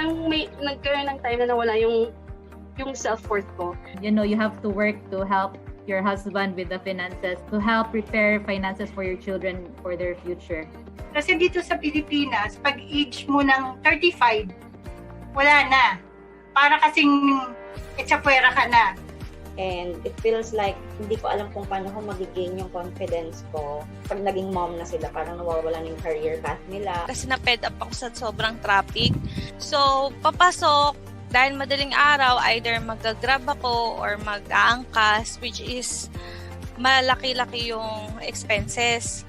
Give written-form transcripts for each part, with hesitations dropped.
parang may nagkaroon ng time na nawala yung self-worth ko. You know, you have to work to help your husband with the finances, to help prepare finances for your children for their future. Kasi dito sa Pilipinas, pag age mo ng 35, wala na. Para kasing etsapwera ka na. And it feels like hindi ko alam kung paano ko magigain yung confidence ko. Pag naging mom na sila, parang nawawala na yung career path nila. Kasi na-fed up ako sa sobrang traffic. So, papasok, dahil madaling araw, either mag-grab ako or mag-aangkas, which is malaki-laki yung expenses.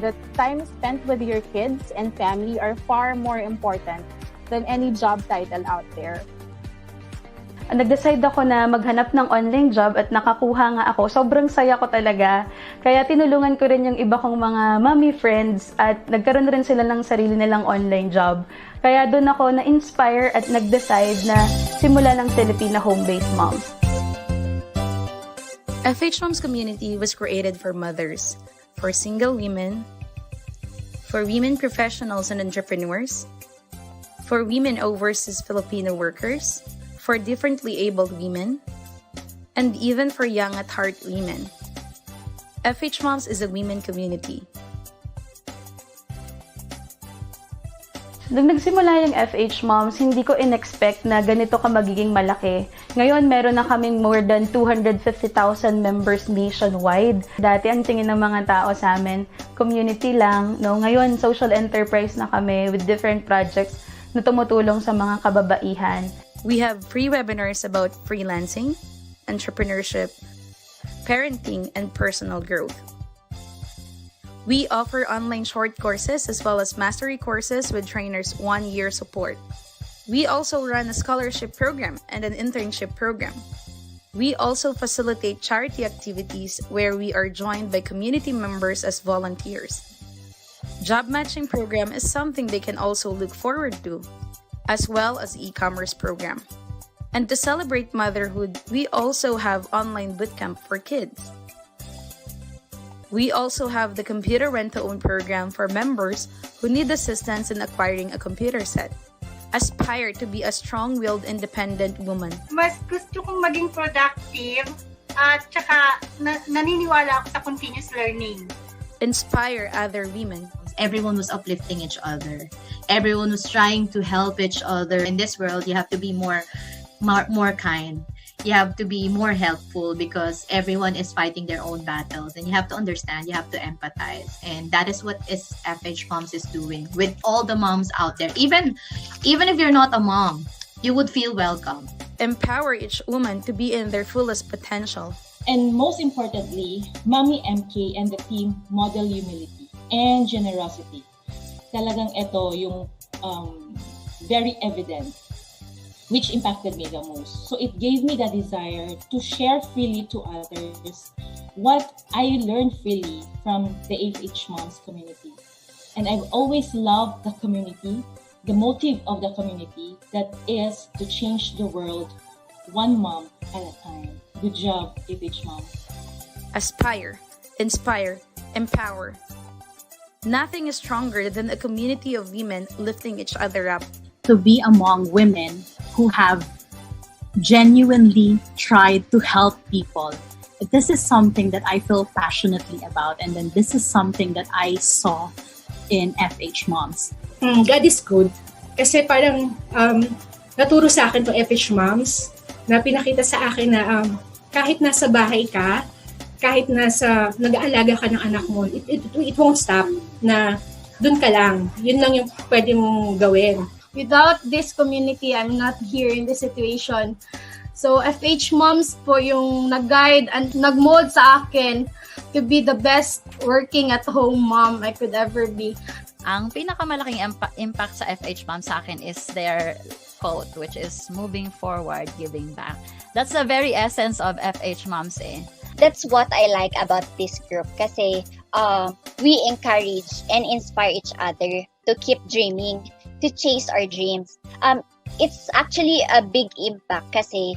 The time spent with your kids and family are far more important than any job title out there. Nag-decide ako na maghanap ng online job at nakakuha nga ako. Sobrang saya ko talaga. Kaya tinulungan ko rin yung iba kong mga mommy friends at nagkaroon rin sila ng sarili nilang online job. Kaya doon ako na-inspire at nag-decide na simula ng Filipina home-based moms. FHMoms community was created for mothers, for single women, for women professionals and entrepreneurs, for women overseas Filipino workers, for differently abled women, and even for young at heart women. FHMoms is a women community. Nung nagsimula yung FHMoms, hindi ko in-expect na ganito ka magiging malaki. Ngayon, meron na kaming more than 250,000 members nationwide. Dati, ang tingin ng mga tao sa amin, community lang. No? Ngayon, social enterprise na kami with different projects na tumutulong sa mga kababaihan. We have free webinars about freelancing, entrepreneurship, parenting, and personal growth. We offer online short courses as well as mastery courses with trainers' 1-year support. We also run a scholarship program and an internship program. We also facilitate charity activities where we are joined by community members as volunteers. Job matching program is something they can also look forward to, as well as e-commerce program. And to celebrate motherhood, we also have online bootcamp for kids. We also have the computer rent-to-own program for members who need assistance in acquiring a computer set. Aspire to be a strong-willed, independent woman. Mas gusto kong maging productive at saka naniniwala ako sa continuous learning. Inspire other women. Everyone was uplifting each other. Everyone was trying to help each other. In this world, you have to be more kind. You have to be more helpful because everyone is fighting their own battles, and you have to understand, you have to empathize, and that is what FHMoms is doing with all the moms out there. Even if you're not a mom, you would feel welcome. Empower each woman to be in their fullest potential. And most importantly, Mommy MK and the team model humility and generosity. Talagang ito yung very evident, which impacted me the most. So it gave me the desire to share freely to others what I learned freely from the FHMoms community. And I've always loved the community, the motive of the community, that is to change the world one mom at a time. Good job, FHMoms. Aspire, inspire, empower. Nothing is stronger than a community of women lifting each other up. To be among women who have genuinely tried to help people. This is something that I feel passionately about, and then this is something that I saw in FHMoms. God is good. Kasi parang naturo sa akin itong FHMoms na pinakita sa akin na kahit nasa bahay ka, kahit nag-aalaga ka ng anak mo, it won't stop na dun ka lang. Yun lang yung pwede mong gawin. Without this community, I'm not here in this situation. So FHMoms po yung nag-guide and nag-mold sa akin to be the best working at home mom I could ever be. Ang pinakamalaking impact sa FHMoms sa akin is their quote, which is moving forward, giving back. That's the very essence of FHMoms eh. That's what I like about this group kasi we encourage and inspire each other to keep dreaming, to chase our dreams. It's actually a big impact kasi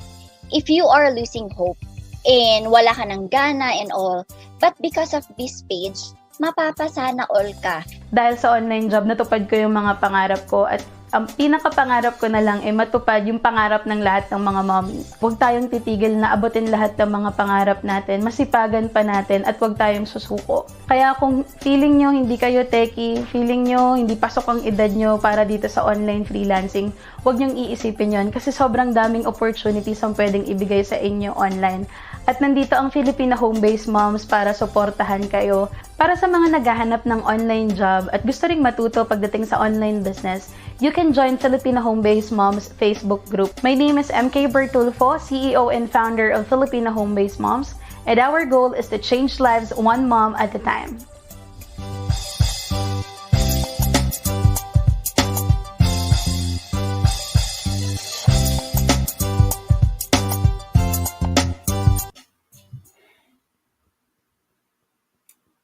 if you are losing hope and wala ka ng gana and all, but because of this page, mapapasana all ka. Dahil sa online job, natupad ko yung mga pangarap ko at Ang pinakapangarap ko na lang ay matupad yung pangarap ng lahat ng mga mommies. Huwag tayong titigil na abutin lahat ng mga pangarap natin, masipagan pa natin at huwag tayong susuko. Kaya kung feeling nyo hindi kayo techie, feeling nyo hindi pasok ang edad nyo para dito sa online freelancing, huwag nyong iisipin yon kasi sobrang daming opportunities ang pwedeng ibigay sa inyo online. At nandito ang Filipina Home-Based Moms para suportahan kayo. Para sa mga naghahanap ng online job at gusto ring matuto pagdating sa online business, you can join Filipina Home-Based Moms Facebook group. My name is MK Bertulfo, CEO and founder of Filipina Home-Based Moms, and our goal is to change lives one mom at a time.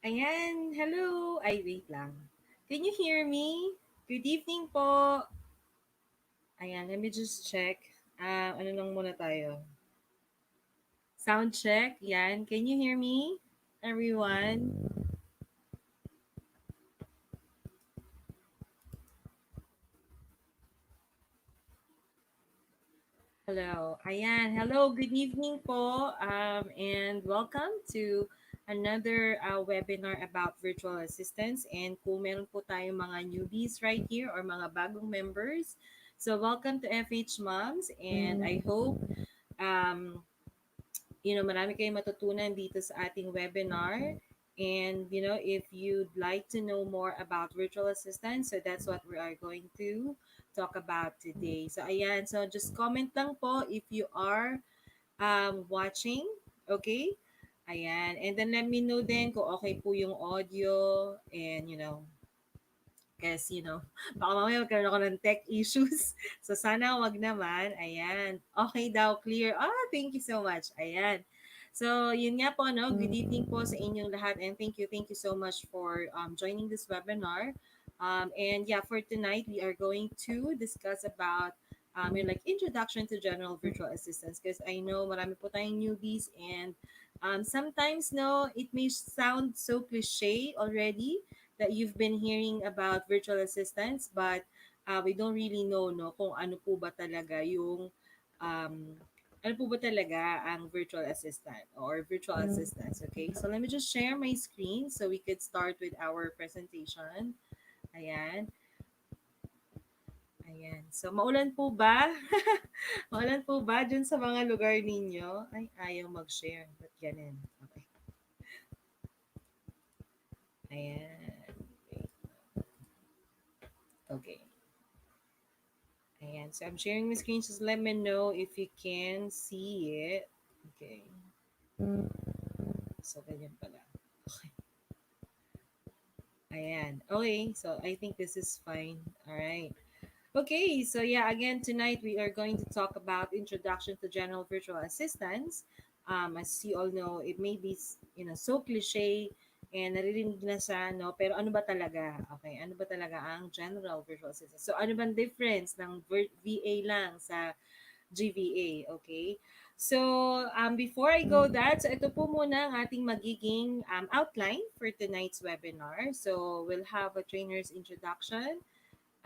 Ayan, hello. Ay, wait lang. Can you hear me? Good evening po. Ayan, let me just check. Ano lang muna tayo? Sound check. Yan. Can you hear me, everyone? Hello. Ayan. Hello. Good evening po. And welcome to another webinar about virtual assistants. And kung meron po tayong mga newbies right here or mga bagong members, so welcome to FH Moms. And I hope marami kayong matutunan dito sa ating webinar. And, if you'd like to know more about virtual assistants, so that's what we are going to talk about today. So, ayan. So, just comment lang po if you are watching. Okay? Ayan. And then let me know din kung okay po yung audio and, kasi, baka mamaya magkaroon ako ng tech issues. So, sana wag naman. Ayan. Okay daw, clear. Thank you so much. Ayan. So, yun nga po, no? Good evening po sa inyong lahat. And thank you so much for joining this webinar. And yeah, for tonight, we are going to discuss about like introduction to general virtual assistants, because I know marami po tayong newbies and sometimes, no, it may sound so cliche already that you've been hearing about virtual assistants, but we don't really know, no, kung ano po ba talaga yung ano po ba talaga ang virtual assistant or virtual assistants. Okay, so let me just share my screen so we could start with our presentation. Ayan. Ayan. So, maulan po ba? Maulan po ba dyan sa mga lugar ninyo? Ay, ayaw mag-share. Ba't ganun? Okay. Ayan. Okay. Ayan. So, I'm sharing my screen. Just let me know if you can see it. Okay. So, ganyan pala. Okay. Ayan. Okay. So, I think this is fine. All right. Okay, so yeah, again, tonight we are going to talk about introduction to general virtual assistants. As you all know, it may be, so cliche and naririnig na siya, no? Pero ano ba talaga? Okay, ano ba talaga ang general virtual assistant? So, ano bang difference ng VA lang sa GVA? Okay? So, before I go that, so ito po muna ang ating magiging outline for tonight's webinar. So, we'll have a trainer's introduction.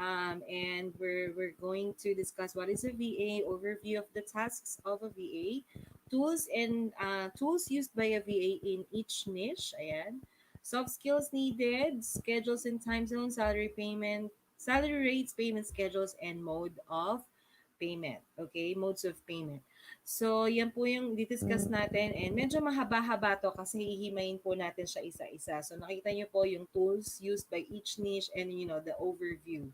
And we're going to discuss what is a VA, overview of the tasks of a VA, tools and tools used by a VA in each niche, ayan. Soft skills needed, schedules and time zones, salary payment, salary rates, payment schedules, and mode of payment. Okay, modes of payment. So, yan po yung discuss natin and medyo mahaba-haba to kasi hihimayin po natin siya isa-isa. So, nakita niyo po yung tools used by each niche and the overview.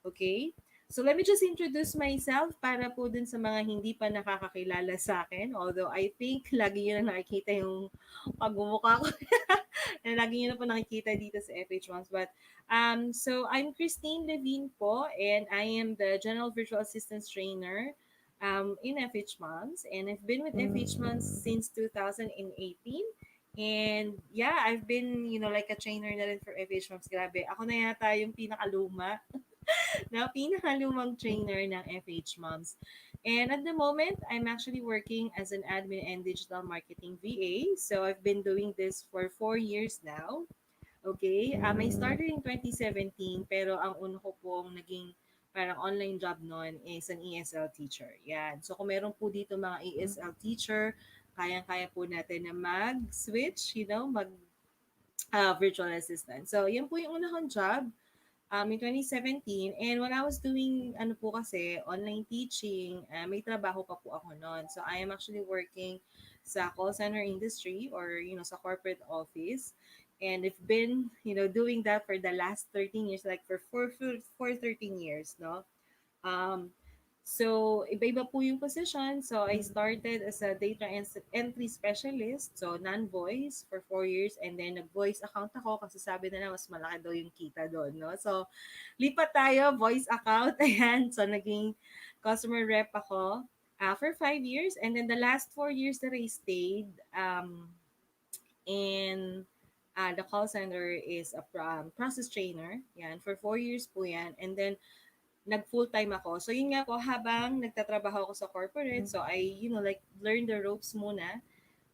Okay? So let me just introduce myself para po dun sa mga hindi pa nakakakilala sa akin. Although I think lagi nyo na nakikita yung pagmumukha ko. And lagi nyo na po nakikita dito sa FHMoms. But so I'm Christine Levine po and I am the General Virtual Assistance Trainer in FHMoms. And I've been with FHMoms since 2018. And yeah, I've been, like a trainer na rin for FHMoms. Grabe, ako na yata yung pinakaluma na pinakalumang trainer ng FHMoms. And at the moment, I'm actually working as an admin and digital marketing VA. So I've been doing this for 4 years now. Okay? I started in 2017, pero ang una ko pong naging parang online job nun is an ESL teacher. Yan. So kung meron po dito mga ESL teacher, kayang-kaya po natin na mag-switch, mag virtual assistant. So, yan po yung una kong job in 2017. And when I was doing, po kasi, online teaching, may trabaho pa po ako noon. So, I am actually working sa call center industry or, sa corporate office. And I've been, doing that for the last 13 years, like for 13 years, no? So, iba-iba po yung position. So, I started as a data entry specialist. So, non-voice for 4 years. And then, nag-voice account ako kasi sabi nila mas malaki daw yung kita doon, no? So, lipat tayo, voice account. Ayan. So, naging customer rep ako for 5 years. And then, the last 4 years that I stayed in the call center is a process trainer. Yan. For 4 years po yan. And then, nag-full-time ako. So, yun nga po, habang nagtatrabaho ako sa corporate, so I, learn the ropes muna.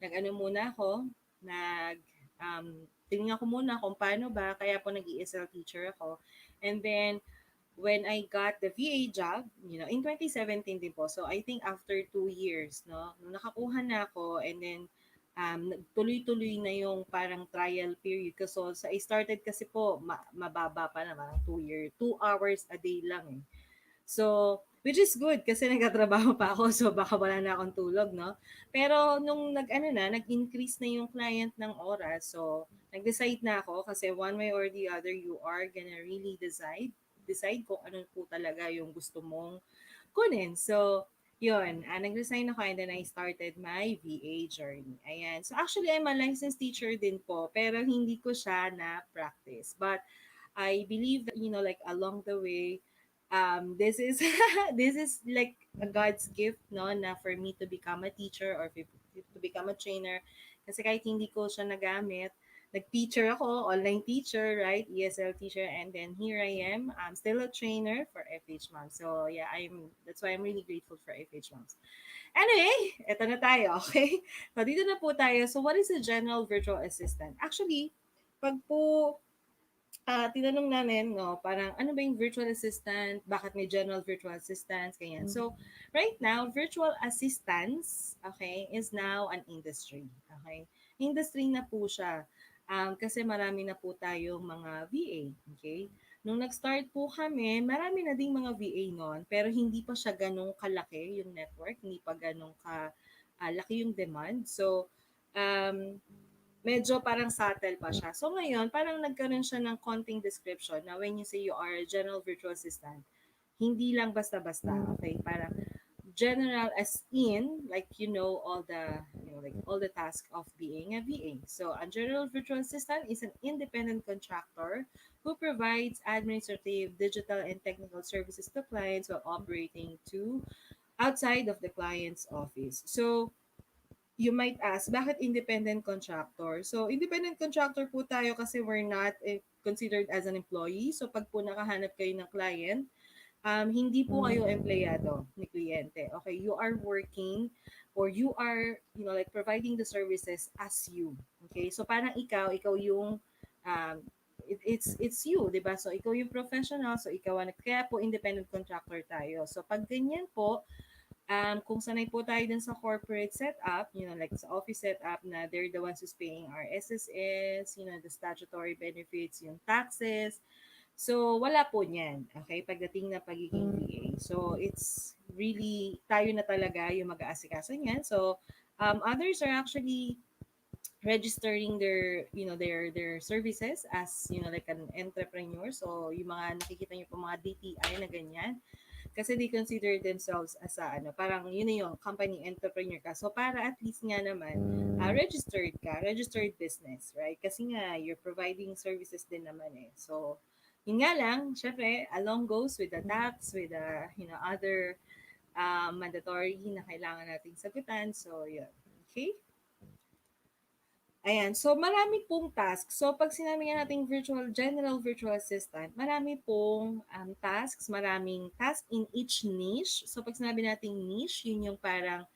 Nag-ano muna ako, tingnan ko muna kung paano ba, kaya po nag-ESL teacher ako. And then, when I got the VA job, in 2017 din po. So, I think after 2 years, no, nung nakakuha na ako, and then, tuloy-tuloy na yung parang trial period. So, I started kasi po, mababa pa naman, 2 hours a day lang eh. So, which is good kasi nagtatrabaho pa ako, so baka wala na akong tulog, no? Pero nung nag-increase na yung client ng oras, so nag-decide na ako kasi one way or the other, you are gonna really decide kung ano po talaga yung gusto mong kunin. So, yun, nag-resign ako and then I started my VA journey. Ayan. So, actually, I'm a licensed teacher din po, pero hindi ko siya na-practice. But, I believe that, like along the way, this is this is like a God's gift, no, na for me to become a teacher or to become a trainer. Kasi kahit hindi ko siya nagamit, nag-teacher ako, online teacher, right? ESL teacher, and then here I am. I'm still a trainer for FHMoms. So yeah, that's why I'm really grateful for FHMoms. Anyway, eto na tayo, okay? So dito na po tayo. So what is a general virtual assistant? Actually, pag po tinanong namin, no, parang ano ba yung virtual assistant? Bakit may general virtual assistants? Ganyan. So, right now, virtual assistants, okay, is now an industry. Okay? Industry na po siya. Kasi marami na po tayong mga VA. Okay? Nung nag-start po kami, marami na ding mga VA noon, pero hindi pa siya ganong kalaki yung network, hindi pa ganong laki yung demand. So, medyo parang subtle pa siya. So ngayon, parang nagkaroon siya ng konting description na when you say you are a general virtual assistant, hindi lang basta-basta, okay? Parang general as in, like all the, like all the tasks of being a VA. So a general virtual assistant is an independent contractor who provides administrative, digital, and technical services to clients while operating outside of the client's office. So, you might ask, bakit independent contractor? So, independent contractor po tayo kasi we're not considered as an employee. So, pag po nakahanap kayo ng client, hindi po kayo empleyado ni kliyente. Okay, you are working or you are, like providing the services as you. Okay, so parang ikaw yung, it's you, di ba? So, ikaw yung professional, so ikaw kaya po independent contractor tayo. So, pag ganyan po, kung sanay po tayo dun sa corporate setup, like sa office setup na they're the ones who's paying our SSS, the statutory benefits, yung taxes. So, wala po niyan, okay, pagdating na pagiging VA. So, it's really, tayo na talaga yung mag-aasikaso niyan. So, others are actually registering their services as like an entrepreneur. So yung mga nakikita niyo po mga DTI na ganyan, kasi they consider themselves as parang yun na yung company entrepreneur ka. So para at least nga naman registered business, right? Kasi nga you're providing services din naman eh. So yun nga lang, syempre along goes with the tax, with the other mandatory na kailangan nating sagutan. So yun. Okay? Ayan. So, marami pong tasks. So, pag sinabi nga natin general virtual assistant, marami pong tasks, maraming task in each niche. So, pag sinabi natin niche, yun yung parang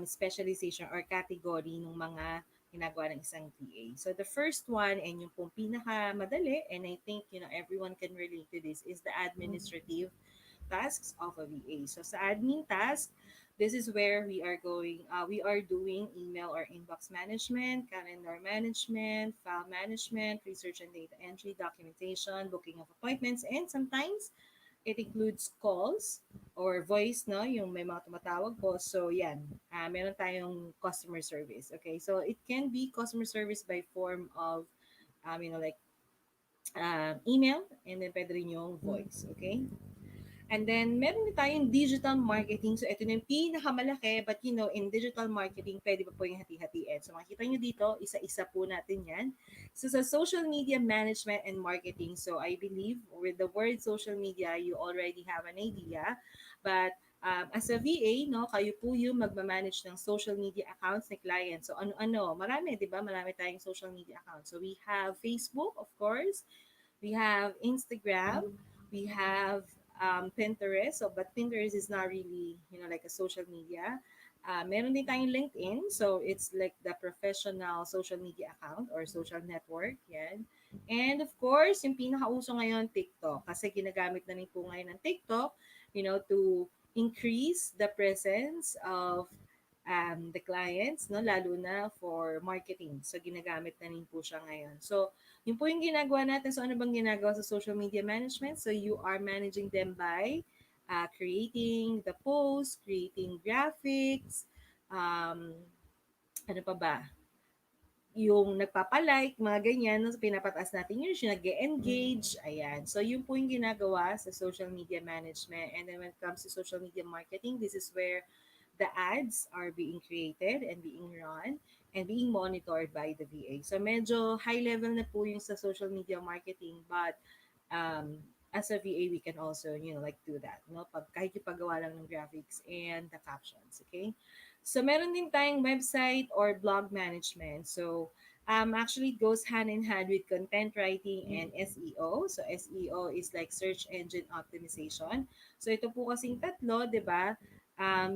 specialization or category ng mga ginagawa ng isang VA. So, the first one, and yung pong pinakamadali, and I think, everyone can relate to this, is the administrative tasks of a VA. So sa admin task, this is where we are doing email or inbox management, calendar management, file management, research and data entry, documentation, booking of appointments, and sometimes it includes calls or voice, no? Yung may mga tumatawag po. So, yan. Meron tayong customer service. Okay? So, it can be customer service by form of, like, email, and then pwede rin yung voice. Okay? And then, meron din tayong digital marketing. So, ito na yung pinakamalaki. But, in digital marketing, pwede pa po yung hati-hatiin. So, makikita nyo dito, isa-isa po natin yan. So, sa social media management and marketing, so I believe with the word social media, you already have an idea. But, as a VA, no, kayo po yung magmamanage ng social media accounts ni clients. So, ano-ano, marami, di ba? Marami tayong social media accounts. So, we have Facebook, of course. We have Instagram. We have Pinterest. So, but Pinterest is not really, like a social media. Meron din tayong LinkedIn. So, it's like the professional social media account or social network. Yan. And of course, yung pinakauso ngayon, TikTok. Kasi ginagamit na rin po ngayon ng TikTok, to increase the presence of the clients, no, lalo na for marketing. So, ginagamit na rin po siya ngayon. So, yun po yung ginagawa natin. So, ano bang ginagawa sa social media management? So, you are managing them by creating the posts, creating graphics, ano pa ba? Yung nagpapalike, mga ganyan, no? So, pinapataas natin yun, yung nag-engage, ayan. So, yun po yung ginagawa sa social media management. And then when it comes to social media marketing, this is where the ads are being created and being run and being monitored by the VA. So, medyo high level na po yung sa social media marketing, but as a VA, we can also, like do that, no? Kahit yung paggawa lang ng graphics and the captions, okay? So, meron din tayong website or blog management. So, actually it goes hand in hand with content writing and SEO. So, SEO is like search engine optimization. So, ito po kasing tatlo, di ba?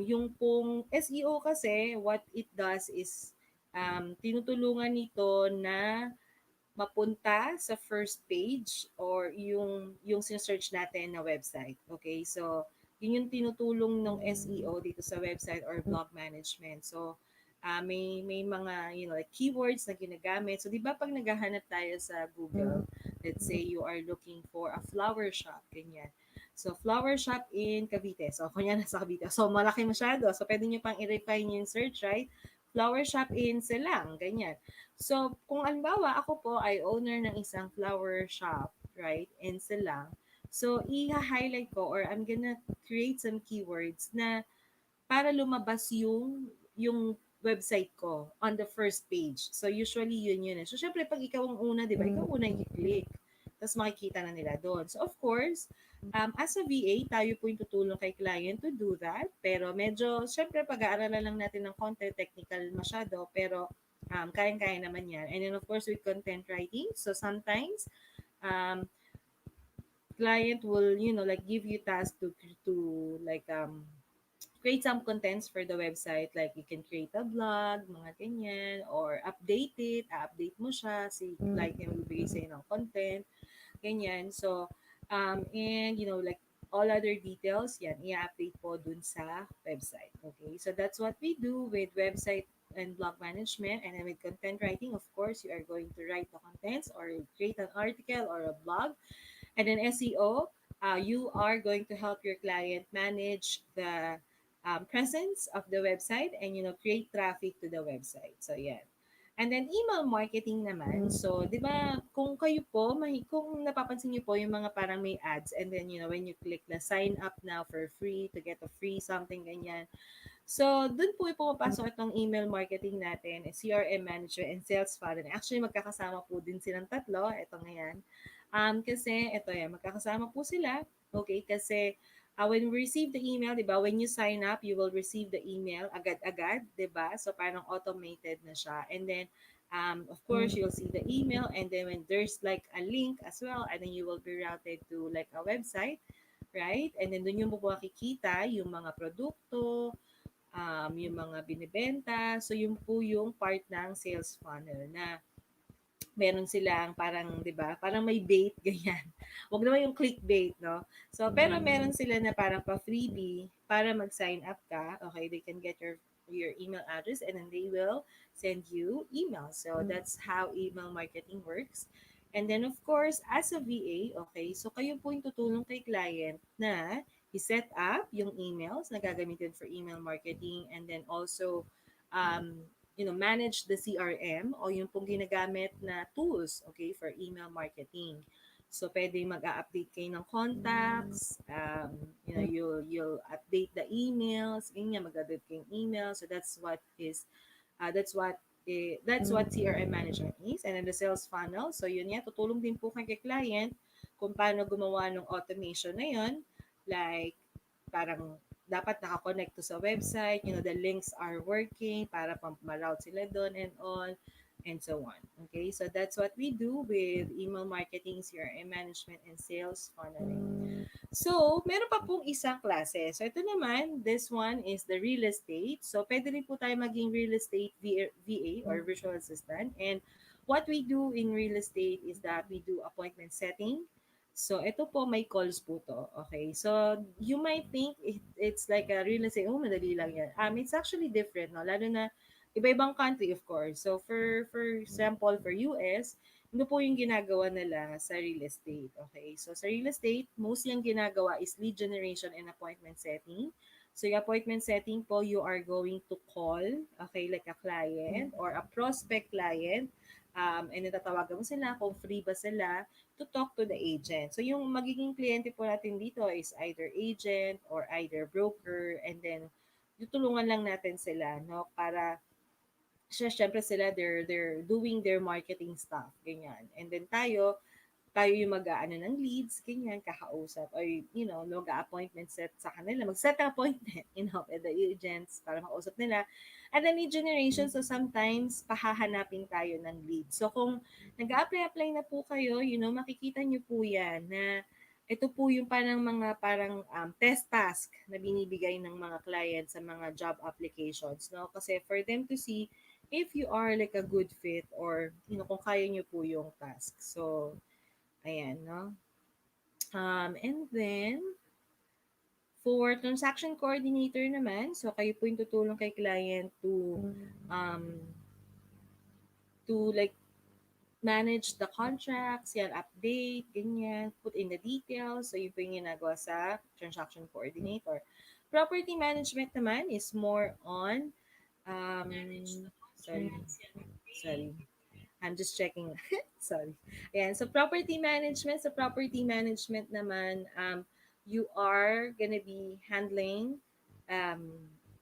Yung pong SEO kasi, what it does is, tinutulungan nito na mapunta sa first page or yung sinesearch natin na website. Okay? So, yun yung tinutulong ng SEO dito sa website or blog management. So, may mga, like keywords na ginagamit. So, di ba pag naghahanap tayo sa Google, let's say you are looking for a flower shop, ganyan. So, flower shop in Cavite. So, kunya nasa Cavite. So, malaki masyado. So, pwede nyo pang i-refine yung search, right? Flower shop in Silang, ganyan. So, kung halimbawa, ako po ay owner ng isang flower shop, right, in Silang. So, i-highlight ko or I'm gonna create some keywords na para lumabas yung website ko on the first page. So, usually yun. So, syempre, pag ikaw ang una, di ba? Ikaw una yung i-click. Tapos makikita na nila doon. So, of course, as a VA, tayo po yung tutulong kay client to do that. Pero medyo, syempre, pag-aaralan lang natin ng content, technical masyado. Pero, kayang-kaya naman yan. And then, of course, with content writing. So, sometimes, client will, like, give you tasks to like, create some contents for the website. Like, you can create a blog, mga ganyan, or update it, update mo siya, si client yung magbibigay sa'yo ng content, ganyan. So, and, like, all other details, yan, i-update po dun sa website. Okay, so that's what we do with website and blog management. And then with content writing, of course, you are going to write the contents or create an article or a blog. And then SEO, you are going to help your client manage the presence of the website and, create traffic to the website. So, yan. And then email marketing naman. So, di ba, kung kayo po, kung napapansin niyo po yung mga parang may ads and then, when you click na sign up now for free to get a free something, ganyan. So, dun po pumapasok itong email marketing natin, CRM manager and sales funnel. Actually, magkakasama po din silang tatlo. Ito ngayon. Kasi, ito yan, magkakasama po sila. Okay, kasi when we receive the email, di ba, when you sign up, you will receive the email agad-agad, di ba? So, parang automated na siya. And then, of course, you'll see the email and then when there's like a link as well, and then you will be routed to like a website, right? And then, dun yung po makikita yung mga produkto, yung mga binibenta. So, yun po yung part ng sales funnel na meron silang parang, 'di ba, parang may bait ganyan. Wag naman yung clickbait, no? So, pero meron sila na parang pa-freebie para mag-sign up ka. Okay, they can get your email address and then they will send you email. So, that's how email marketing works. And then, of course, as a VA, okay, so kayo po yung tutulong kay client na i-set up yung emails na gagamitin for email marketing and then also manage the CRM o yung pong ginagamit na tools, okay, for email marketing. So, pwede mag-update kayo ng contacts, you'll update the emails, ganyan, mag-update kayo ng email. So, that's what CRM manager is. And then the sales funnel. So, yun yan, tutulong din po kay client kung paano gumawa ng automation na yun. Like, parang dapat nakakonect to sa website, the links are working para ma-route sila doon and all, and so on. Okay, so that's what we do with email marketing, CRM management, and sales funneling. So, meron pa pong isang klase. So, ito naman, this one is the real estate. So, pwede rin po tayo maging real estate VA or virtual assistant. And what we do in real estate is that we do appointment setting. So, ito po, may calls po to. Okay. So, you might think it's like a real estate, oh, madali lang yan. It's actually different, no? Lalo na, iba-ibang country, of course. So, for example, for US, ito po yung ginagawa nila sa real estate. Okay. So, sa real estate, mostly yung ginagawa is lead generation and appointment setting. So, yung appointment setting po, you are going to call, okay, like a client or a prospect client, and tatawagan mo sila kung free ba sila to talk to the agent. So, yung magiging kliyente po natin dito is either agent or either broker, and then tutulungan lang natin sila, no, para syempre sila they're doing their marketing stuff, ganyan. And then tayo yung mag-aano ng leads, ganyan, kakausap, or, mag-appointment set sa kanila, mag-set ang appointment, with the agents para makausap nila. And then lead generation, so sometimes, pahahanapin tayo ng lead. So, kung nag-apply na po kayo, makikita nyo po yan na ito po yung parang test task na binibigay ng mga clients sa mga job applications, no? Kasi for them to see if you are like a good fit or, kung kaya nyo po yung task. So, ayan, no? And then, for transaction coordinator naman, so kayo po yung tutulong kay client to like manage the contracts, yan, update, ganyan, put in the details. So, yun po yung ginagawa sa transaction coordinator. Property management naman is more on, sorry. I'm just checking. Sorry. Ayan. So, property management. Sa property management naman, you are gonna be handling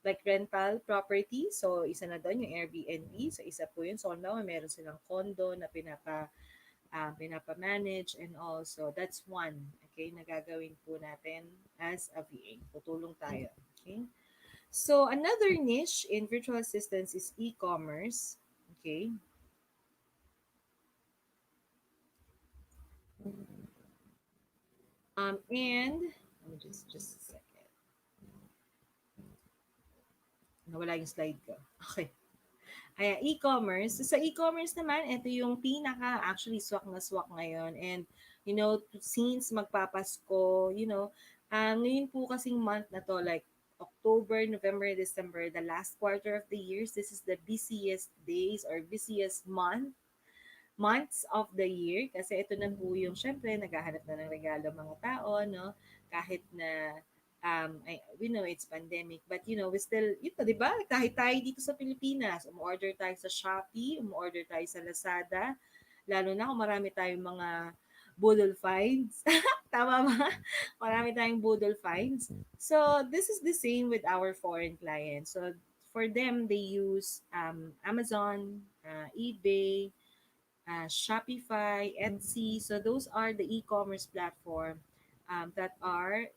like rental property. So, isa na doon yung Airbnb. So, isa po yun. So, now, meron silang condo na pinapa-manage and also, that's one. Okay, nagagawin po natin as a VA. Tutulong tayo. Okay. So, another niche in virtual assistants is e-commerce. Okay. And let me just a second. Nawala yung slide ko. Okay. Ayan, e-commerce. So, sa e-commerce naman, ito yung actually swak na swak ngayon. And, since magpapasko, ngayon po kasing month na to, like October, November, December, the last quarter of the years, this is the busiest days or busiest months of the year kasi ito na po yung syempre naghahanap na ng regalo mga tao, no? Kahit na we know it's pandemic, but we still, di ba? Kahit tayo dito sa Pilipinas, umorder tayo sa Shopee, umorder tayo sa Lazada, lalo na kung marami tayong mga budol finds. Tama ba? Marami tayong budol finds. So, this is the same with our foreign clients. So, for them, they use Amazon, eBay, Shopify, Etsy. So those are the e-commerce platform that are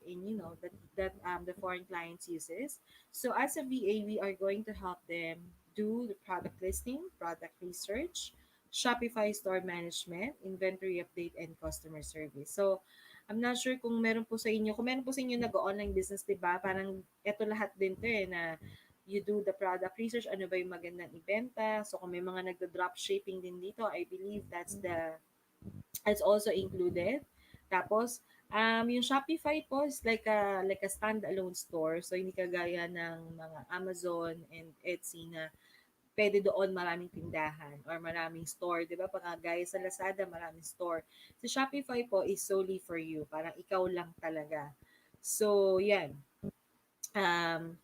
the foreign clients uses. So as a VA, we are going to help them do the product listing, product research, Shopify store management, inventory update, and customer service. So I'm not sure kung meron po sa inyo nag-online business, 'di ba? Parang ito lahat din 'to na you do the product research, ano ba yung magandang ibenta. So kung may mga nagda-drop shipping din dito, I believe that's also included. Tapos, yung Shopify po is like a standalone store. So hindi kagaya ng mga Amazon and Etsy na pwede doon maraming tindahan or maraming store, 'di ba? Pag gaya sa Lazada, maraming store. Sa Shopify po is solely for you, parang ikaw lang talaga. So, 'yan. Um,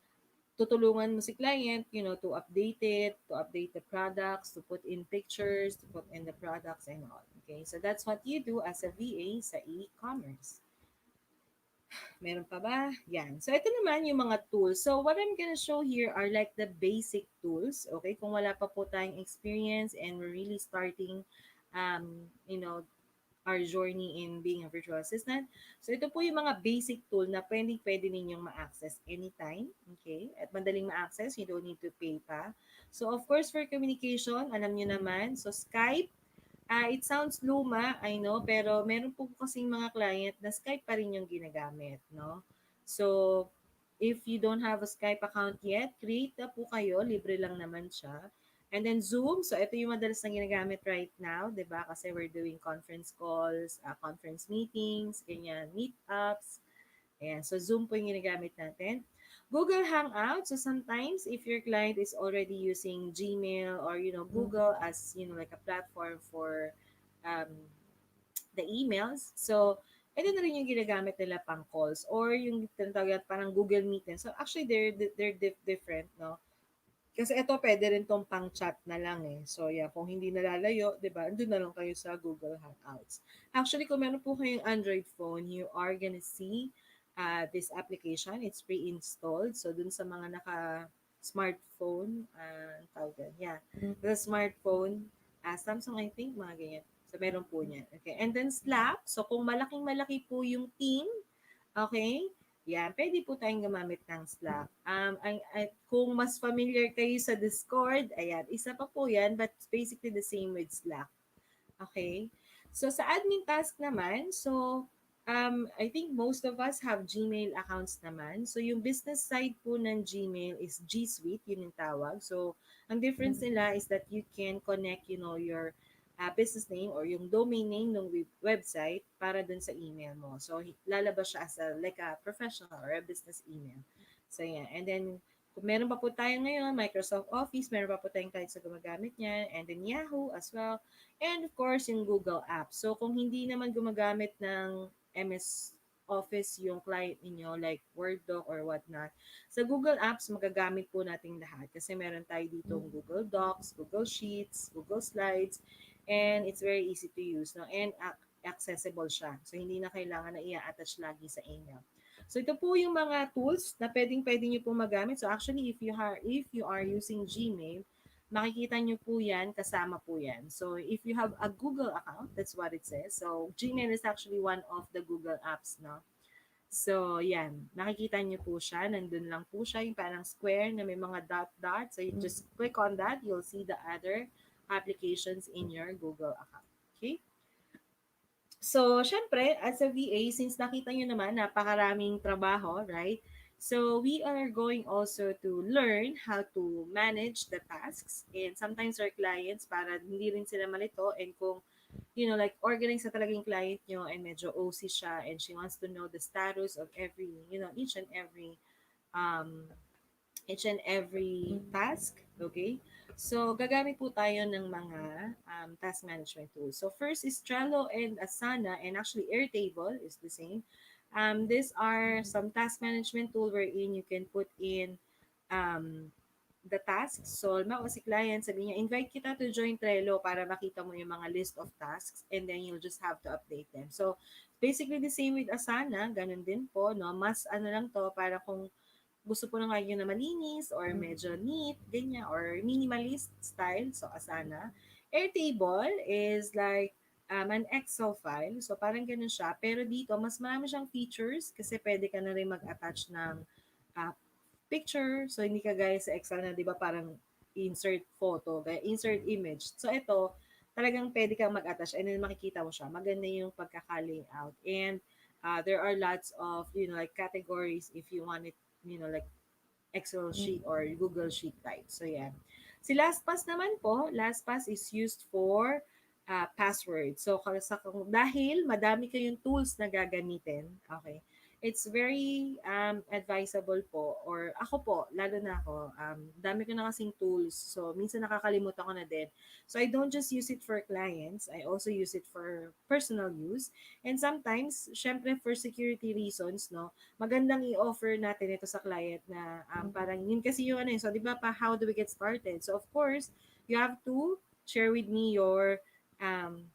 tutulungan mo si client, to update it, to update the products, to put in pictures, to put in the products and all. Okay? So that's what you do as a VA sa e-commerce. Meron pa ba? Yan. So, ito naman yung mga tools. So, what I'm gonna show here are like the basic tools. Okay? Kung wala pa po tayong experience and we're really starting, our journey in being a virtual assistant. So, ito po yung mga basic tool na pwede ninyong ma-access anytime. Okay? At madaling ma-access, you don't need to pay pa. So, of course, for communication, alam nyo naman. So, Skype, it sounds luma, I know, pero meron po kasing mga client na Skype pa rin yung ginagamit, no? So, if you don't have a Skype account yet, create na po kayo, libre lang naman siya. And then Zoom, so ito yung madalas na ginagamit right now, 'di ba? Kasi we're doing conference calls, conference meetings, ganyan, meetups. Ayan, so Zoom po yung ginagamit natin. Google Hangout, so sometimes if your client is already using Gmail or Google as like a platform for um, the emails, so ito na rin yung ginagamit nila pang calls or yung tinatawag parang Google Meet din. So actually they're different, no? Kasi ito pwede rin tong pang chat na lang eh. So yeah, kung hindi nalalayo, 'di ba? Andun na lang kayo sa Google Hangouts. Actually, kung meron po kayong Android phone, you are gonna see this application. It's pre-installed. So dun sa mga naka-smartphone, tawag yan. Yeah. The smartphone, Samsung I think, mga ganyan. So meron po niyan. Okay. And then Slack. So kung malaking-malaki po yung team, okay, yan, pwede po tayong gumamit ng Slack. Kung mas familiar kayo sa Discord, ayan, isa pa po yan, but basically the same with Slack. Okay? So, sa admin task naman, so, I think most of us have Gmail accounts naman. So, yung business side po ng Gmail is G Suite, yun yung tawag. So, ang difference nila is that you can connect, your business name or yung domain name ng website para dun sa email mo. So, lalabas siya as like a professional or a business email. So, yeah. And then, kung meron pa po tayo ngayon, Microsoft Office, meron pa po tayong clients na gumagamit niyan. And then Yahoo as well. And of course, yung Google Apps. So, kung hindi naman gumagamit ng MS Office yung client ninyo, like Word doc or whatnot, sa Google Apps, magagamit po natin lahat. Kasi meron tayo dito Google Docs, Google Sheets, Google Slides, and it's very easy to use, no? And accessible siya. So, hindi na kailangan na i-attach lagi sa email. So, ito po yung mga tools na pwedeng-pwede nyo po magamit. So, actually, if you are using Gmail, makikita nyo po yan, kasama po yan. So, if you have a Google account, that's what it says. So, Gmail is actually one of the Google apps, no? So, yan. Nakikita nyo po siya. Nandun lang po siya. Yung parang square na may mga dot-dot. So, you just click on that. You'll see the other applications in your Google account. Okay? So, syempre, as a VA, since nakita nyo naman, napakaraming trabaho, right? So, we are going also to learn how to manage the tasks. And sometimes our clients, para hindi rin sila malito, and kung, like organize na talaga yung client nyo and medyo OC siya and she wants to know the status of every, each and every task, okay? So, gagamit po tayo ng mga task management tools. So, first is Trello and Asana, and actually Airtable is the same. These are some task management tool wherein you can put in the tasks. So, si client, sabi niya, invite kita to join Trello para makita mo yung mga list of tasks and then you'll just have to update them. So, basically the same with Asana, ganun din po, no? Mas lang to para kung gusto po na kayo na malinis or medyo neat, ganyan, or minimalist style, so Asana. Airtable is like an Excel file, so parang ganun siya. Pero dito, mas marami siyang features kasi pwede ka na rin mag-attach ng picture. So, hindi ka gaya sa Excel na, di ba, parang insert photo, insert image. So, ito, talagang pwede kang mag-attach and then makikita mo siya. Maganda yung pagkaka-layout. And there are lots of, like categories if you want it, like Excel sheet or Google Sheet type. So, yeah. Si LastPass naman po, LastPass is used for password. So, dahil madami kayong tools na gagamitin, okay, it's very advisable po, or ako po, lalo na ako, dami ko na kasing tools. So, minsan nakakalimutan ko na din. So, I don't just use it for clients. I also use it for personal use. And sometimes, syempre for security reasons, no, magandang i-offer natin ito sa client na parang yun kasi yung ano yun. So, di ba pa, how do we get started? So, of course, you have to share with me your um,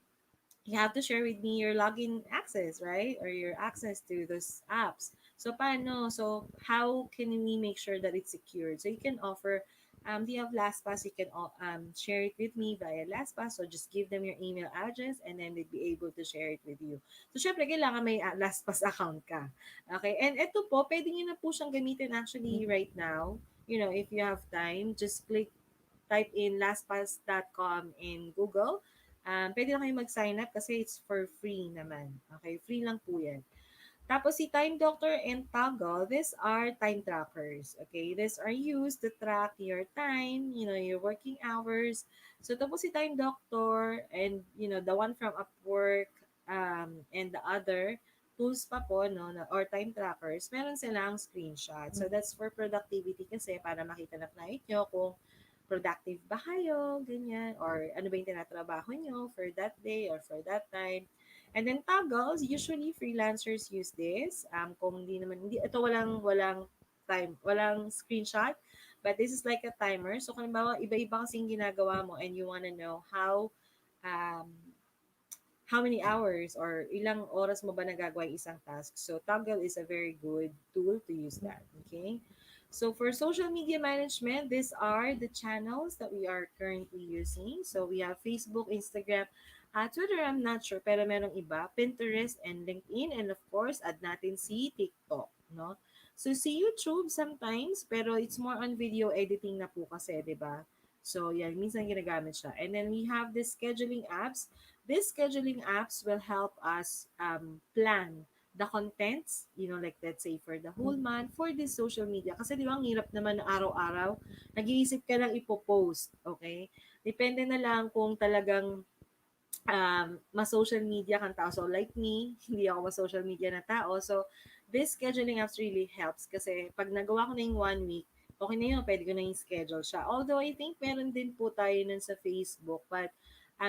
login access, right? Or your access to those apps. So, paano? So, how can we make sure that it's secured? So, you can offer, do you have LastPass? You can share it with me via LastPass. So, just give them your email address and then they'd be able to share it with you. So, syempre, kailangan may LastPass account ka. Okay? And ito po, pwede nyo na po siyang gamitin actually right now. You know, if you have time, just type in lastpass.com in Google. Pwede lang kayo mag-sign up kasi it's for free naman. Okay, free lang po yan. Tapos si Time Doctor and Toggle, these are time trackers. Okay, these are used to track your time, you know, your working hours. So tapos si Time Doctor and, you know, the one from Upwork and the other tools pa po, no, or time trackers, meron silang screenshot. So that's for productivity kasi para makita na client nyo kung productive ba kayo, ganyan, or ano ba yung tinatrabaho nyo for that day or for that time. And then toggles, usually freelancers use this. Kung hindi, ito walang time, walang screenshot, but this is like a timer. So kung bawa, iba-iba kasing ginagawa mo and you wanna know um, how many hours or ilang oras mo ba nagagawa yung isang task. So toggle is a very good tool to use that, okay? So for social media management, these are the channels that we are currently using. So we have Facebook, Instagram, Twitter, I'm not sure, pero merong iba, Pinterest and LinkedIn, and of course, add natin si TikTok, no? So si YouTube sometimes, pero it's more on video editing na po kasi, di ba? So yan, minsan ginagamit siya. And then we have the scheduling apps. These scheduling apps will help us plan the contents, you know, like let's say for the whole month, for this social media. Kasi di ba, ang hirap naman na araw-araw, nag-iisip ka lang ipopost, okay? Depende na lang kung talagang ma-social media kang tao. So like me, hindi ako ma-social media na tao. So this scheduling apps really helps kasi pag nagawa ko na yung 1 week, okay na yun, pwede ko na yung schedule siya. Although I think meron din po tayo nun sa Facebook, but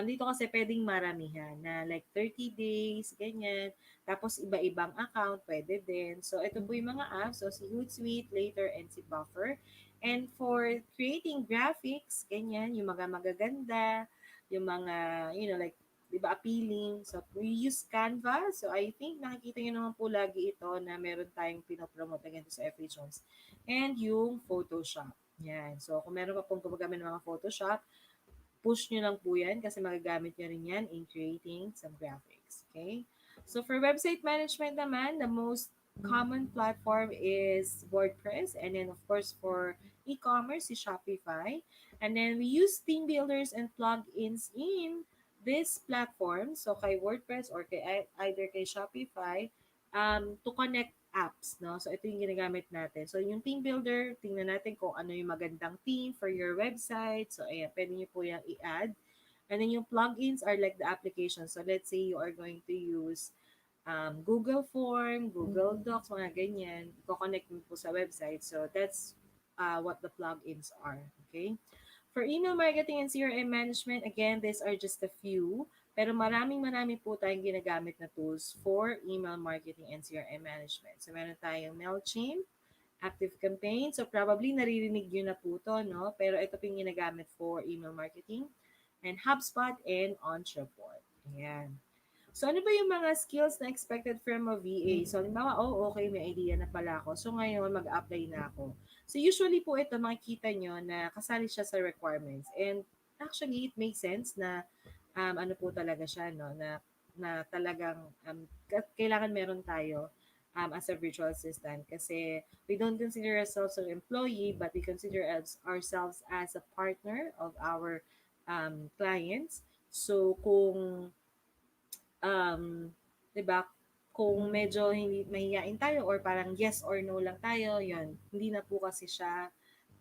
dito kasi pwedeng maramihan na like 30 days, ganyan. Tapos iba-ibang account, pwede din. So ito po yung mga apps. So si Hootsuite, Later, and si Buffer. And for creating graphics, ganyan, yung mga magaganda, yung mga, you know, like, di ba, appealing. So, we use Canva. So, I think nakikita nyo naman po lagi ito na meron tayong pinopromote again sa FHMoms. And yung Photoshop. Yan. So, kung meron pa pong gumagamit ng mga Photoshop, push nyo lang po yan kasi magagamit nyo rin yan in creating some graphics. Okay? So, for website management naman, the most common platform is WordPress. And then, of course, for e-commerce, is Shopify. And then, we use theme builders and plugins in this platform. So, kay WordPress or either kay Shopify to connect apps, no? So, ito yung ginagamit natin. So, yung theme builder, tingnan natin kung ano yung magandang theme for your website. So, ayan, pwede nyo po yung i-add. And then, yung plugins are like the application. So, let's say you are going to use Google Form, Google Docs, mga ganyan. I-connect mo po sa website. So, that's what the plugins are. Okay? For email marketing and CRM management, again, these are just a few. Pero marami po tayong ginagamit na tools for email marketing and CRM management. So, meron tayong MailChimp, ActiveCampaign. So, probably naririnig nyo na po to, no? Pero ito po yung ginagamit for email marketing. And HubSpot and Ontraport. Ayan. So, ano ba yung mga skills na expected from a VA? So, halimbawa, okay, may idea na pala ako. So, ngayon, mag-apply na ako. So, usually po ito, makikita nyo na kasali siya sa requirements. And actually, it makes sense na ano po talaga siya, no? Na talagang kailangan meron tayo as a virtual assistant kasi we don't consider ourselves an employee but we consider ourselves as a partner of our clients. So, kung 'di ba, kung medyo hindi mahihain tayo or parang yes or no lang tayo, yun, hindi na po kasi siya,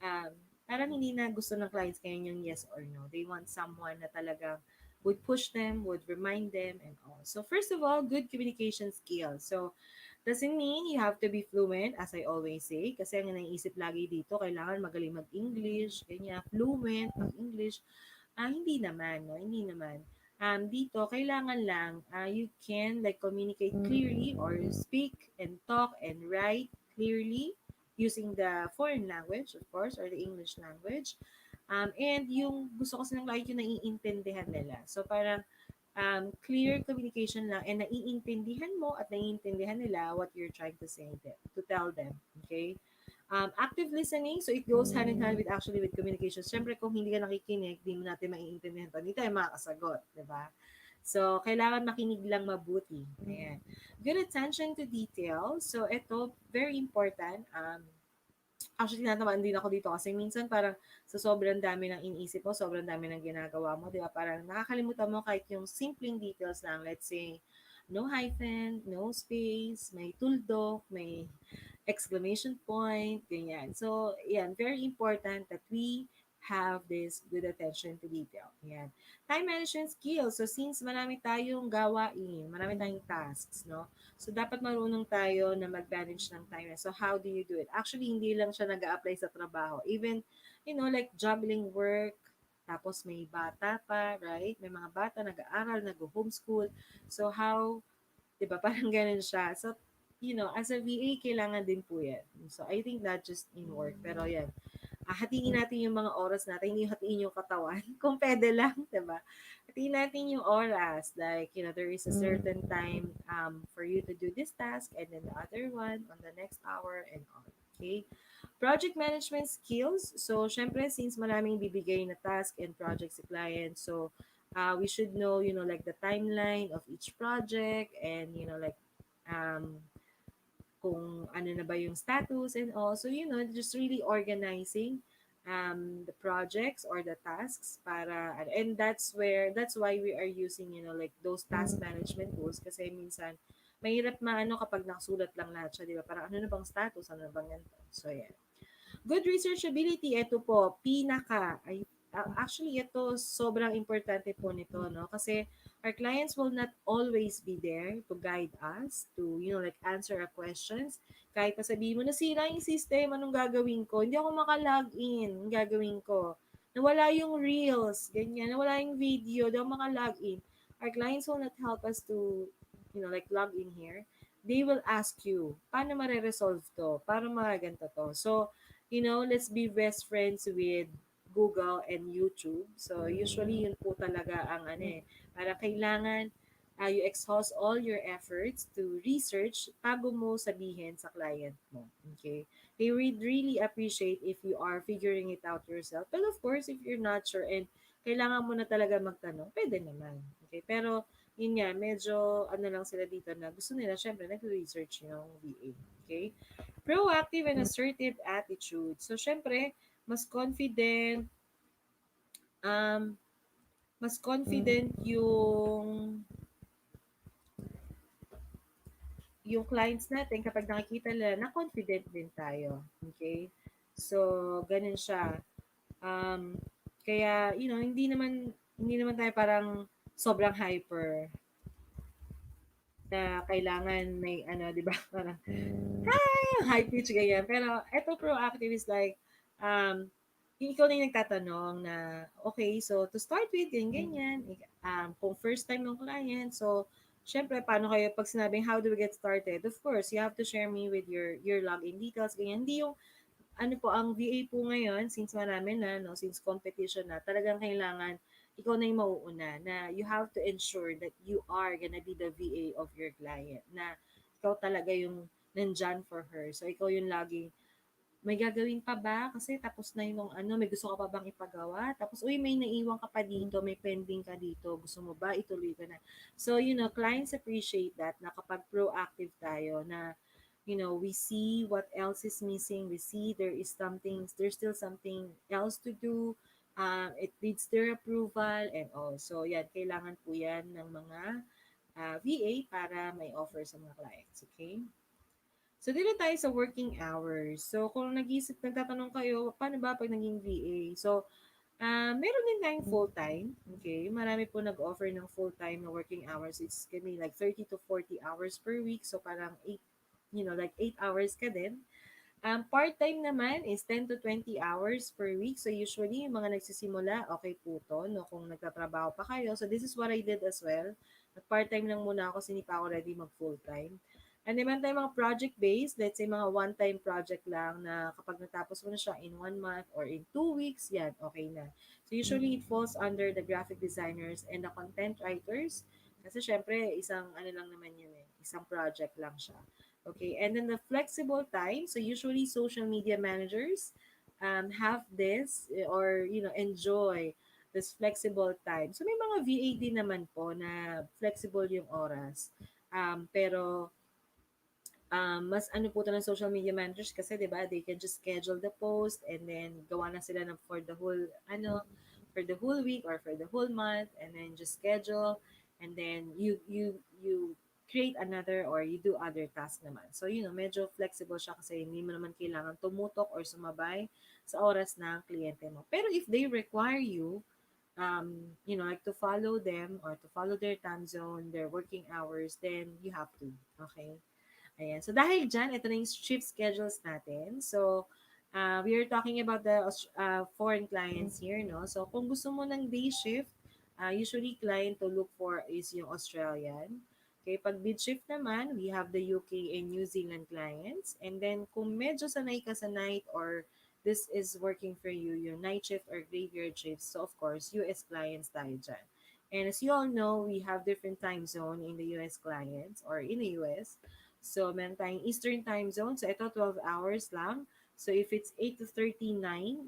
um, parang hindi na gusto ng clients ngayon yung yes or no. They want someone na talagang would push them, would remind them, and all. So first of all, good communication skills. So doesn't mean you have to be fluent, as I always say, kasi ang naiisip lagi dito, kailangan magaling mag-English, ganyan, fluent, mag-English. Hindi naman, no? Hindi naman. Dito, kailangan lang, you can like communicate clearly or speak and talk and write clearly using the foreign language, of course, or the English language. And yung gusto kasi ng client yung naiintindihan nila. So parang clear communication lang and naiintindihan mo at naiintindihan nila what you're trying to say them, to tell them. Okay? Active listening, so it goes hand in hand with actually with communication. Siyempre, kung hindi ka nakikinig, di mo natin maiintindihan to. Hindi tayo makakasagot, di ba? So, kailangan makinig lang mabuti. Ayan. Good attention to detail. So, ito, very important. Actually, tinatamaan din ako dito kasi minsan parang sa sobrang dami ng iniisip mo, sobrang dami ng ginagawa mo, di ba? Parang nakakalimutan mo kahit yung simpleng details lang. Let's say, no hyphen, no space, may tuldok, may exclamation point, ganyan. So, yan, very important that we have this good attention to detail. Yan. Time management skills. So, since marami tayong gawain, marami tayong tasks, no? So, dapat marunong tayo na mag-manage ng time. So, how do you do it? Actually, hindi lang siya nag-a-apply sa trabaho. Even, like juggling work, tapos may bata pa, right? May mga bata nag-aaral, nag-homeschool. So, how, di ba, parang ganun siya. So, as a VA, kailangan din po yan. So, I think not just in work, pero yan. Hatiin natin yung mga oras natin, hindi hatiin yung katawan. Kung pwede lang, diba? Hatiin natin yung oras. Like, there is a certain time for you to do this task and then the other one on the next hour and all. Okay? Project management skills. So, syempre, since maraming bibigay na task and project sa client, so, we should know, like the timeline of each project and, like, kung ano na ba yung status and all. So, just really organizing the projects or the tasks para, and that's why we are using, like those task management tools kasi minsan, mahirap maano kapag nakasulat lang lahat siya, di ba? Parang ano na bang status, ano na bang ganito. So, yeah. Good researchability, ito po, actually, ito, sobrang importante po nito, no? Kasi our clients will not always be there to guide us, to, like answer our questions. Kahit pa sabihin mo, nasira yung system, anong gagawin ko? Hindi ako makalogin, anong gagawin ko? Nawala yung reels, ganyan, nawala yung video, hindi ako makalogin. Our clients will not help us to, like log in here. They will ask you, paano mare-resolve to? Paano magaganto to? So, let's be best friends with Google and YouTube. So, usually yun po talaga ang para kailangan you exhaust all your efforts to research bago mo sabihin sa client mo. Okay? They would really appreciate if you are figuring it out yourself. But of course, if you're not sure and kailangan mo na talaga magtanong, pwede naman. Okay? Pero, yun nga, medyo lang sila dito na gusto nila, syempre, nag-research yung VA. Okay? Proactive and assertive attitude. So, syempre, mas confident yung clients natin kapag nakikita nila na confident din tayo. Okay? So, ganun siya. Kaya, hindi naman tayo parang sobrang hyper na kailangan may di ba? Parang, high pitch, ganyan. Pero, eto proactive is like, ikaw na yung nagtatanong na, okay, so to start with, ganyan. Kung first time ng client, so, syempre, paano kayo pag sinabing, how do we get started? Of course, you have to share me with your login details, ganyan. Hindi yung, ang VA po ngayon, since marami na, no, since competition na, talagang kailangan, ikaw na yung mauuna, na you have to ensure that you are gonna be the VA of your client, na ikaw talaga yung nandyan for her. So, ikaw yung laging, may gagawin pa ba? Kasi tapos na yung may gusto ka pa bang ipagawa? Tapos, may naiwan ka pa dito, may pending ka dito, gusto mo ba? Ituloy ka na. So, clients appreciate that na kapag proactive tayo na, we see what else is missing. We see there's still something else to do. It needs their approval and all. So, yan, kailangan po yan ng mga VA para may offer sa mga clients. Okay? So, dito tayo sa working hours. So, kung nagtatanong kayo, paano ba pag naging VA? So, meron din tayong full-time. Okay? Marami po nag-offer ng full-time na working hours. It's gonna be like 30 to 40 hours per week. So, parang 8, like 8 hours ka din. Part-time naman is 10 to 20 hours per week. So, usually, yung mga nagsisimula, okay po to, no? Kung nagtatrabaho pa kayo. So, this is what I did as well. Part-time lang muna ako, hindi pa ako ready mag-full-time. And then, meron tayong mga project-based. Let's say, mga one-time project lang na kapag natapos mo na siya in 1 month or in 2 weeks, yan, okay na. So, usually, it falls under the graphic designers and the content writers. Kasi, syempre, isang ano lang naman yun eh. Isang project lang siya. Okay, and then the flexible time. So usually social media managers have this or enjoy this flexible time. So may mga VA din naman po na flexible yung oras. Pero mas ano po ito ng social media managers kasi 'di ba they can just schedule the post and then gawa na sila ng for the whole week or for the whole month and then just schedule and then you create another or you do other task naman. So medyo flexible siya kasi hindi mo naman kailangan tumutok or sumabay sa oras ng kliyente mo. Pero if they require you like to follow them or to follow their time zone, their working hours, then you have to. Okay? Ayan. So, dahil dyan, ito na yung shift schedules natin. So, we are talking about the foreign clients here, no? So, kung gusto mo ng day shift, usually client to look for is yung Australian. Okay, pag mid shift naman, we have the UK and New Zealand clients. And then, kung medyo sanay ka sa night or this is working for you, yung night shift or graveyard shift, so of course, US clients tayo dyan. And as you all know, we have different time zone in the US clients or in the US. So, meron tayong Eastern time zone. So, ito 12 hours lang. So, if it's 8 to 39,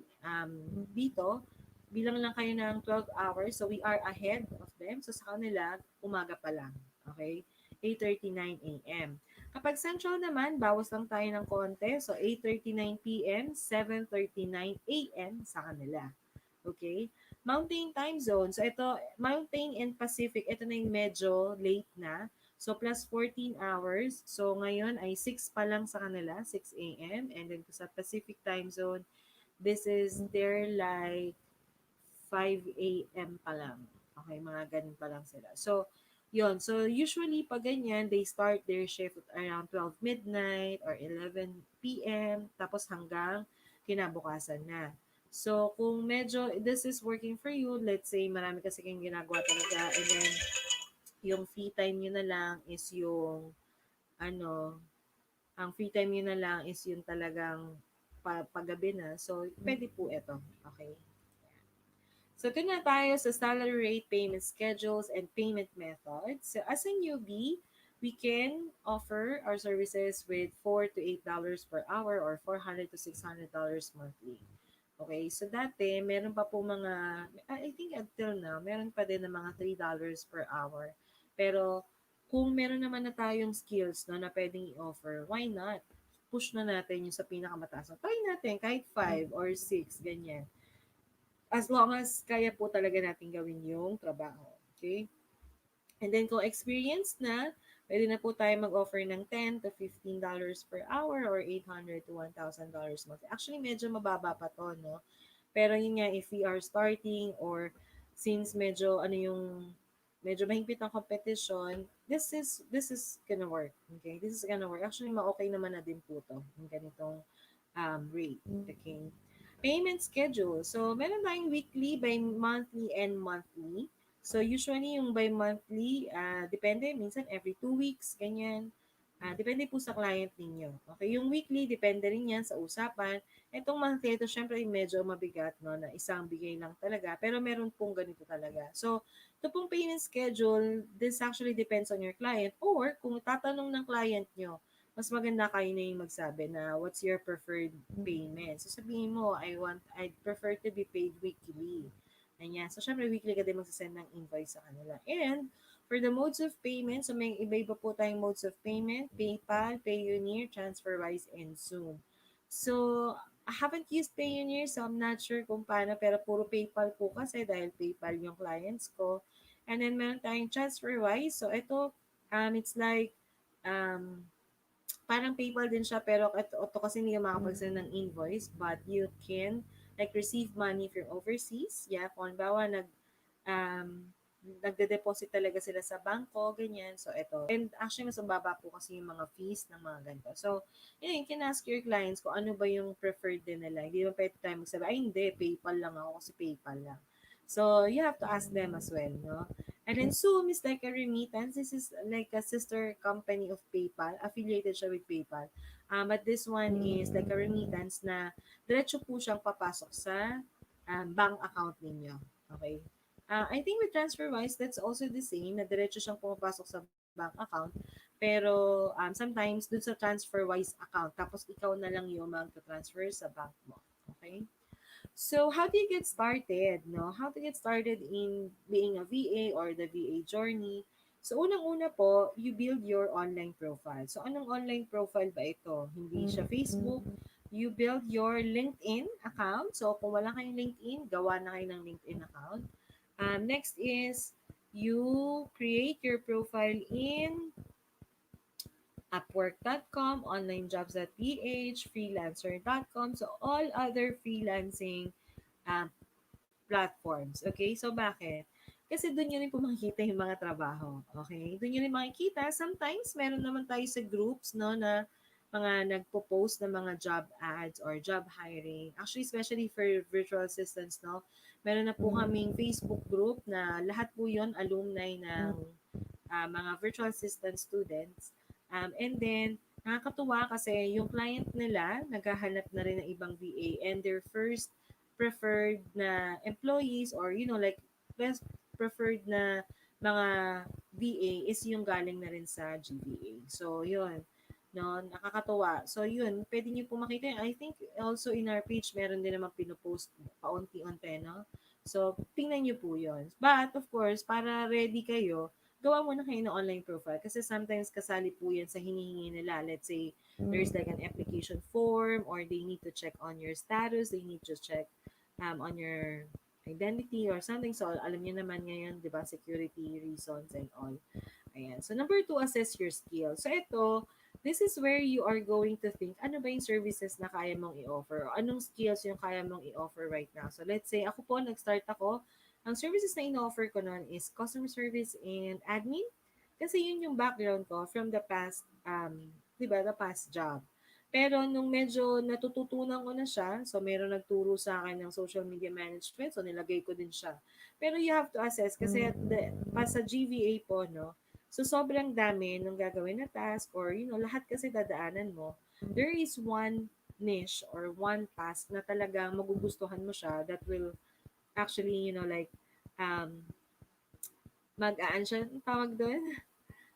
dito, bilang lang kayo ng 12 hours. So, we are ahead of them. So, sa kanila, umaga pa lang. Okay? 8:39 a.m. Kapag Central naman, bawas lang tayo ng konti. So, 8:39 p.m., 7:39 a.m. sa kanila. Okay? Mountain time zone. So, ito, Mountain and Pacific, ito na yung medyo late na. So, plus 14 hours. So, ngayon ay 6 pa lang sa kanila, 6 a.m. And then sa Pacific time zone, this is their like 5 a.m. pa lang. Okay, mga ganun pa lang sila. So, yun. So, usually, pag ganyan, they start their shift around 12 midnight or 11 p.m. Tapos hanggang kinabukasan na. So, kung medyo this is working for you, let's say marami kasi kayong ginagawa talaga and then yung free time nyo na lang is yung ang free time nyo na lang is yung talagang paggabi na. So, pwede po ito. Okay? So, ito na tayo sa salary rate, payment schedules, and payment methods. So, as a newbie, we can offer our services with $4 to $8 per hour or $400 to $600 monthly. Okay, so dati, meron pa po mga, I think until now, meron pa din ng mga $3 per hour. Pero, kung meron naman na tayong skills na pwedeng i-offer, why not? Push na natin yung sa pinakamataas. Try natin kahit 5 or 6, ganyan. As long as kaya po talaga natin gawin yung trabaho. Okay? And then kung experienced na, pwede na po tayo mag-offer ng $10 to $15 per hour or $800 to $1,000 monthly. Actually, medyo mababa pa to, no? Pero yun nga, if we are starting or since medyo medyo mahigpit ang competition, this is gonna work. Okay? This is gonna work. Actually, ma-okay naman na din po to, yung ganitong rate. Okay? Payment schedule. So, meron tayong weekly, bi-monthly, and monthly. So, usually yung bi-monthly, depende, minsan every 2 weeks, ganyan. Depende po sa client ninyo. Okay, yung weekly, depende rin yan sa usapan. Itong monthly, ito syempre medyo mabigat, no, na isang bigay lang talaga. Pero meron pong ganito talaga. So, ito pong payment schedule, this actually depends on your client. Or, kung tatanong ng client nyo, mas maganda kayo na yung magsabi na what's your preferred payment. So, sabihin mo, I'd prefer to be paid weekly. Ganyan. So, syempre, weekly ka din magsasend ng invoice sa kanila. And, for the modes of payment, so may iba-iba po tayong modes of payment, PayPal, Payoneer, TransferWise, and Zoom. So, I haven't used Payoneer, so I'm not sure kung paano, pero puro PayPal po kasi dahil PayPal yung clients ko. And then meron tayong TransferWise. So ito, it's like, um, parang PayPal din siya, pero ito kasi hindi ka makapag-send ng invoice, but you can like receive money if you're overseas. Yeah, kung bawa um, nagde-deposit talaga sila sa bangko, ganyan. So, ito. And actually, mas mababa po kasi yung mga fees ng mga ganito. So, yun, you can ask your clients kung ano ba yung preferred din nila. Hindi naman pwede tayo magsabi, ay hindi, PayPal lang ako kasi PayPal lang. So, you have to ask them as well, no? And then Zoom is like a remittance. This is like a sister company of PayPal. Affiliated siya with PayPal. But this one is like a remittance na diretso po siyang papasok sa bank account ninyo. Okay? I think with TransferWise, that's also the same, na diretso siyang pumapasok sa bank account. Pero sometimes, dun sa TransferWise account, tapos ikaw na lang yung mag-transfer sa bank mo. Okay? So, how do you get started? No? How to get started in being a VA or the VA journey? So, unang-una po, you build your online profile. So, anong online profile ba ito? Hindi siya Facebook. You build your LinkedIn account. So, kung wala kayong LinkedIn, gawa na kayo ng LinkedIn account. Next is, you create your profile in Upwork.com, onlinejobs.ph, freelancer.com, so all other freelancing um, platforms. Okay? So, bakit? Kasi doon nyo rin po makikita yung mga trabaho. Okay? Doon nyo rin makikita. Sometimes, meron naman tayo sa groups, no, na mga nagpo-post ng mga job ads or job hiring. Actually, especially for virtual assistants, no, meron na po kaming Facebook group na lahat po yon alumni ng mga virtual assistant students. And then, nakakatuwa kasi yung client nila, naghahanap na rin ng ibang VA and their first preferred na employees or, like, best preferred na mga VA is yung galing na rin sa GVA. So, yun. No, nakakatuwa. So, yun, pwede niyo po makita yun. I think also in our page, meron din naman pinopost paunti-unti, no? So, tingnan niyo po yun. But, of course, para ready kayo, gawa muna kayo ng online profile kasi sometimes kasali po yan sa hinihingi nila. Let's say, there's like an application form or they need to check on your status, they need to check on your identity or something. So, alam niyo naman ngayon, di ba, security reasons and all. Ayan. So, number 2, assess your skills. So, ito, this is where you are going to think, ano ba yung services na kaya mong i-offer? O anong skills yung kaya mong i-offer right now? So, let's say, ako po, nag-start ako. Ang services na in-offer ko noon is customer service and admin. Kasi yun yung background ko from the past, di ba, the past job. Pero nung medyo natututunan ko na siya, so meron nagturo sa akin ng social media management, so nilagay ko din siya. Pero you have to assess kasi pa sa GVA po, no, so sobrang dami nung gagawin na task or, lahat kasi dadaanan mo. There is one niche or one task na talagang magugustuhan mo siya that will actually, like, mag-aan siya, tawag doon?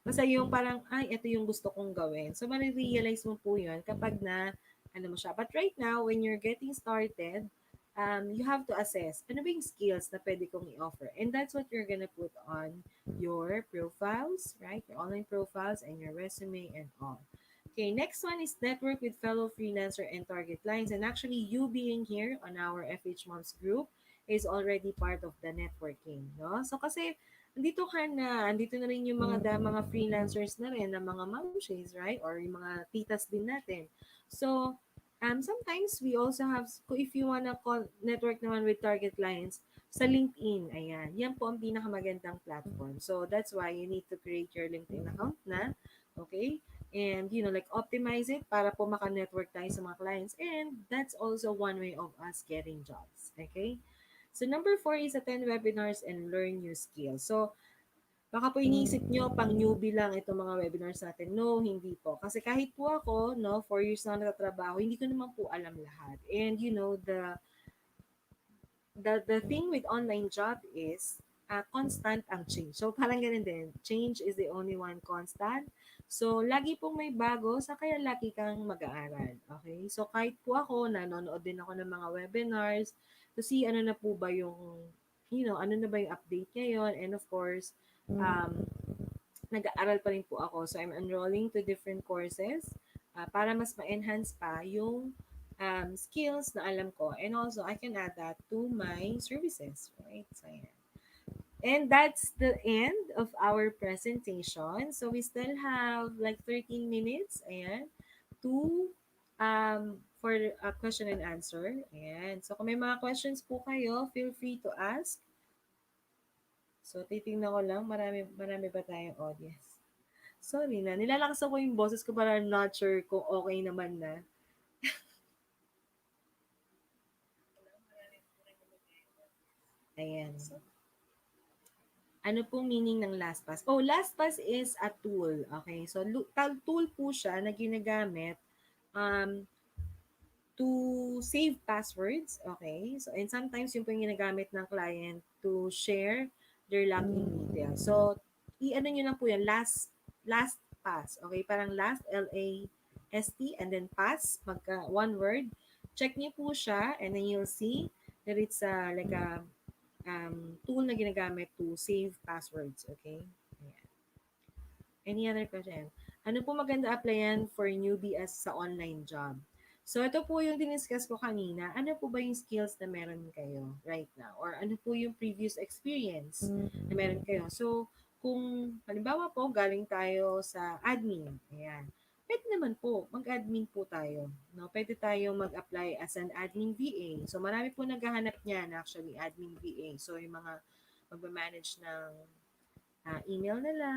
Basta yung parang, ay, ito yung gusto kong gawin. So, marirealize mo po yun kapag na, mo siya. But right now, when you're getting started, you have to assess, ano ba yung skills na pwede kong i-offer? And that's what you're gonna put on your profiles, right? Your online profiles and your resume and all. Okay, next one is network with fellow freelancer and target clients. And actually, you being here on our FHMoms Group is already part of the networking, no? So, kasi, andito na rin yung mga freelancers na rin, na mga momshies, right? Or yung mga titas din natin. So, sometimes we also have, if you wanna network naman with target clients, sa LinkedIn, ayan. Yan po ang pinakamagandang platform. So, that's why you need to create your LinkedIn account na, okay? And, like, optimize it para po maka-network tayo sa mga clients. And that's also one way of us getting jobs, okay? So, number 4 is attend webinars and learn new skills. So, baka po iniisip nyo, pang newbie lang itong mga webinars natin. No, hindi po. Kasi kahit po ako, 4 years na nagtatrabaho, hindi ko naman po alam lahat. And, the thing with online job is, constant ang change. So, parang ganun din. Change is the only one constant. So, lagi pong may bago, sa kaya lagi kang mag-aaral. Okay? So, kahit po ako, nanonood din ako ng mga webinars to see ano na po ba yung, ano na ba yung update ngayon. And of course, nag-aaral pa rin po ako. So, I'm enrolling to different courses para mas ma-enhance pa yung skills na alam ko. And also, I can add that to my services. Right? So, ayan. And that's the end of our presentation. So we still have like 13 minutes ayan, to for a question and answer. Ayan. So kung may mga questions po kayo, feel free to ask. So titingnan ko lang, marami ba tayong audience? Sorry na, nilalakas ako yung boses ko para not sure kung okay naman na. Ayan. Ano pong meaning ng LastPass? Oh, LastPass is a tool. Okay, so tool po siya na ginagamit um, to save passwords. Okay, so and sometimes yung po yung ginagamit ng client to share their login details. So, i-ano nyo lang po yan, last pass. Okay, parang last, L-A-S-T, and then pass, one word. Check nyo po siya, and then you'll see that it's like a tool na ginagamit to save passwords. Okay? Ayan. Any other question? Ano po maganda applyan for newbie as sa online job? So, ito po yung diniscuss ko kanina. Ano po ba yung skills na meron kayo right now? Or ano po yung previous experience na meron kayo? So, kung halimbawa po, galing tayo sa admin. Ayan. Pwede naman po, mag-admin po tayo. No? Pwede tayo mag-apply as an admin VA. So, marami po naghahanap niyan actually, admin VA. So, yung mga magmamanage ng email nila,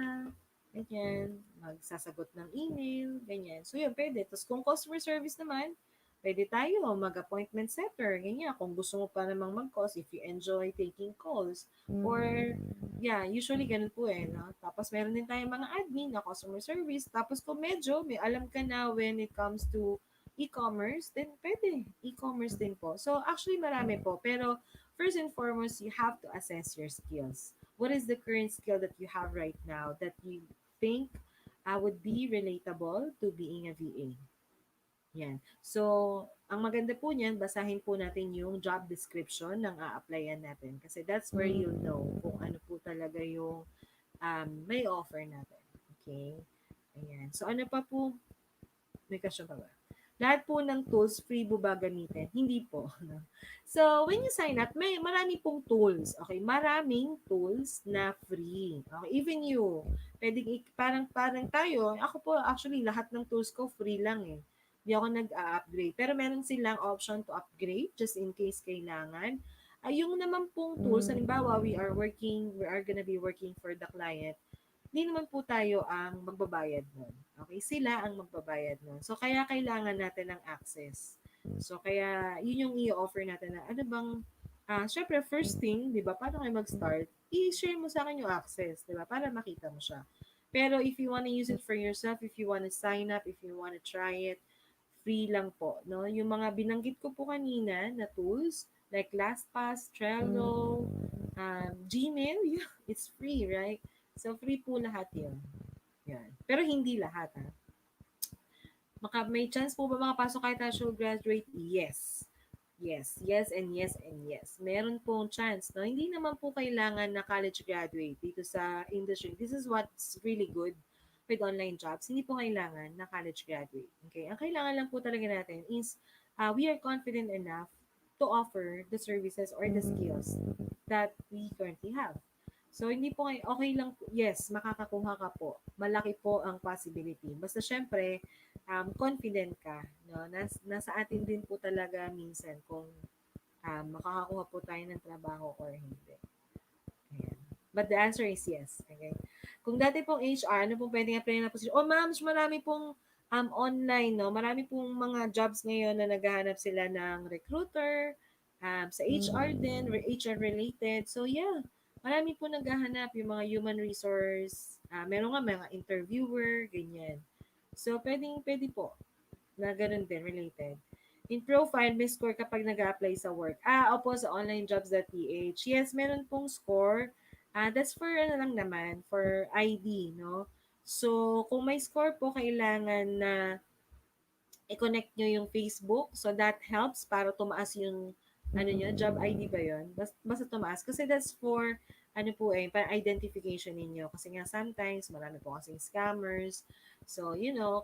ganyan, magsasagot ng email, ganyan. So, yun, pwede. Tapos, kung customer service naman, pwede tayo mag-appointment setter, ganyan. Kung gusto mo pa namang mag-calls, if you enjoy taking calls. Or, yeah, usually ganun po no? Tapos, meron din tayong mga admin na customer service. Tapos, kung medyo may alam ka na when it comes to e-commerce, then pwede. E-commerce din po. So, actually, marami po. Pero, first and foremost, you have to assess your skills. What is the current skill that you have right now that you think would be relatable to being a VA? Yan. So, ang maganda po niyan, basahin po natin yung job description ng a-applyan natin. Kasi that's where you'll know kung ano po talaga yung may offer natin. Okay? Ayan. So, ano pa po? May question pa ba? Lahat po ng tools, free po ba gamitin? Hindi po. No? So, when you sign up, may marami pong tools. Okay? Maraming tools na free. Okay? Even you. Pwede, parang tayo. Ako po, actually, lahat ng tools ko free lang eh. Hindi ako nag-upgrade. Pero meron silang option to upgrade just in case kailangan. Yung naman pong tools, halimbawa, we are gonna be working for the client, hindi naman po tayo ang magbabayad nun. Okay? Sila ang magbabayad nun. So, kaya kailangan natin ng access. So, kaya yun yung i-offer natin na ano bang, syempre, first thing, di ba, paano kayo mag-start, i-share mo sa akin yung access, di ba, para makita mo siya. Pero if you wanna use it for yourself, if you wanna sign up, if you wanna try it, free lang po. No? Yung mga binanggit ko po kanina na tools, like LastPass, Trello, Gmail, it's free, right? So, free po lahat yun. Yan. Pero hindi lahat, ha? May chance po ba makapasok kahit actual graduate? Yes. Yes, yes, and yes, and yes. Meron pong chance. No? Hindi naman po kailangan na college graduate dito sa industry. This is what's really good with online jobs. Hindi po kailangan na college graduate. Okay? Ang kailangan lang po talaga natin is we are confident enough to offer the services or the skills that we currently have. So, hindi po kayo, okay lang po. Yes, makakakuha ka po. Malaki po ang possibility. Basta syempre, confident ka. No? Nasa atin din po talaga minsan kung makakakuha po tayo ng trabaho or hindi. Ayan. But the answer is yes. Okay? Kung dati pong HR, ano pong pwedeng apply na position? Oh, ma'am, marami pong online, no? Marami pong mga jobs ngayon na naghahanap sila ng recruiter, sa HR din, HR related. So, yeah. Marami po naghahanap yung mga human resource, meron nga mga interviewer, ganyan. So, pwede po na ganun din, related. In profile, may score kapag nag-apply sa work. Opo, sa onlinejobs.ph. Yes, meron pong score. That's for ano lang naman, for ID, no? So, kung may score po, kailangan na i-connect nyo yung Facebook. So, that helps para tumaas yung job ID ba yun? Basta tumaas. Kasi that's for, para identification ninyo. Kasi nga sometimes, marami po kasing scammers. So,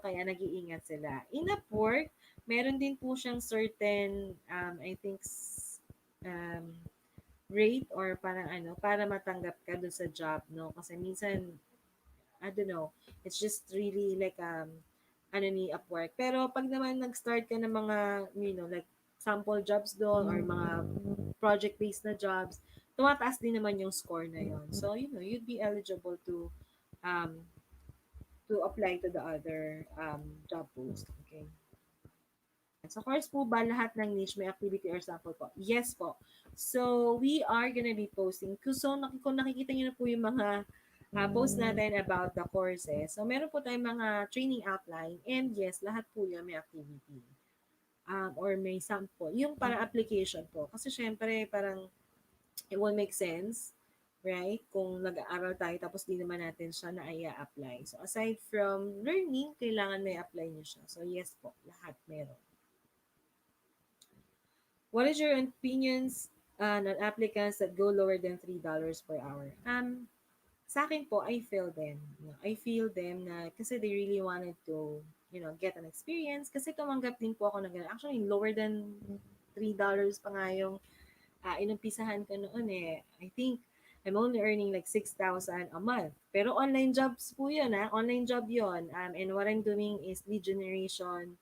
kaya nag-iingat sila. In Upwork, meron din po siyang certain, I think, rate or parang para matanggap ka dun sa job, no? Kasi minsan, I don't know, it's just really like, ni Upwork. Pero pag naman nag-start ka ng mga, like sample jobs doon or mga project-based na jobs, tumataas din naman yung score na yon. So, you'd be eligible um, to apply to the other job post. Okay. So, course po ba lahat ng niche may activity or sample po? Yes po. So, we are gonna be posting. So, kung nakikita niyo na po yung mga post natin about the courses. So, meron po tayong mga training outline. And yes, lahat po yan may activity. Or may sample. Yung para application po. Kasi syempre, parang it won't make sense, right? Kung nag-aaral tayo tapos di naman natin siya na i-apply. So, aside from learning, kailangan may apply niyo siya. So, yes po, lahat meron. What is your opinions on applicants that go lower than $3 per hour? Sa akin po, I feel them. I feel them na kasi they really wanted to, get an experience. Kasi tumanggap din po ako na gano'n. Actually, lower than $3 pa nga yung inumpisahan ko noon eh. I think I'm only earning like 6,000 a month. Pero online jobs po yun, online job yun. And what I'm doing is lead generation,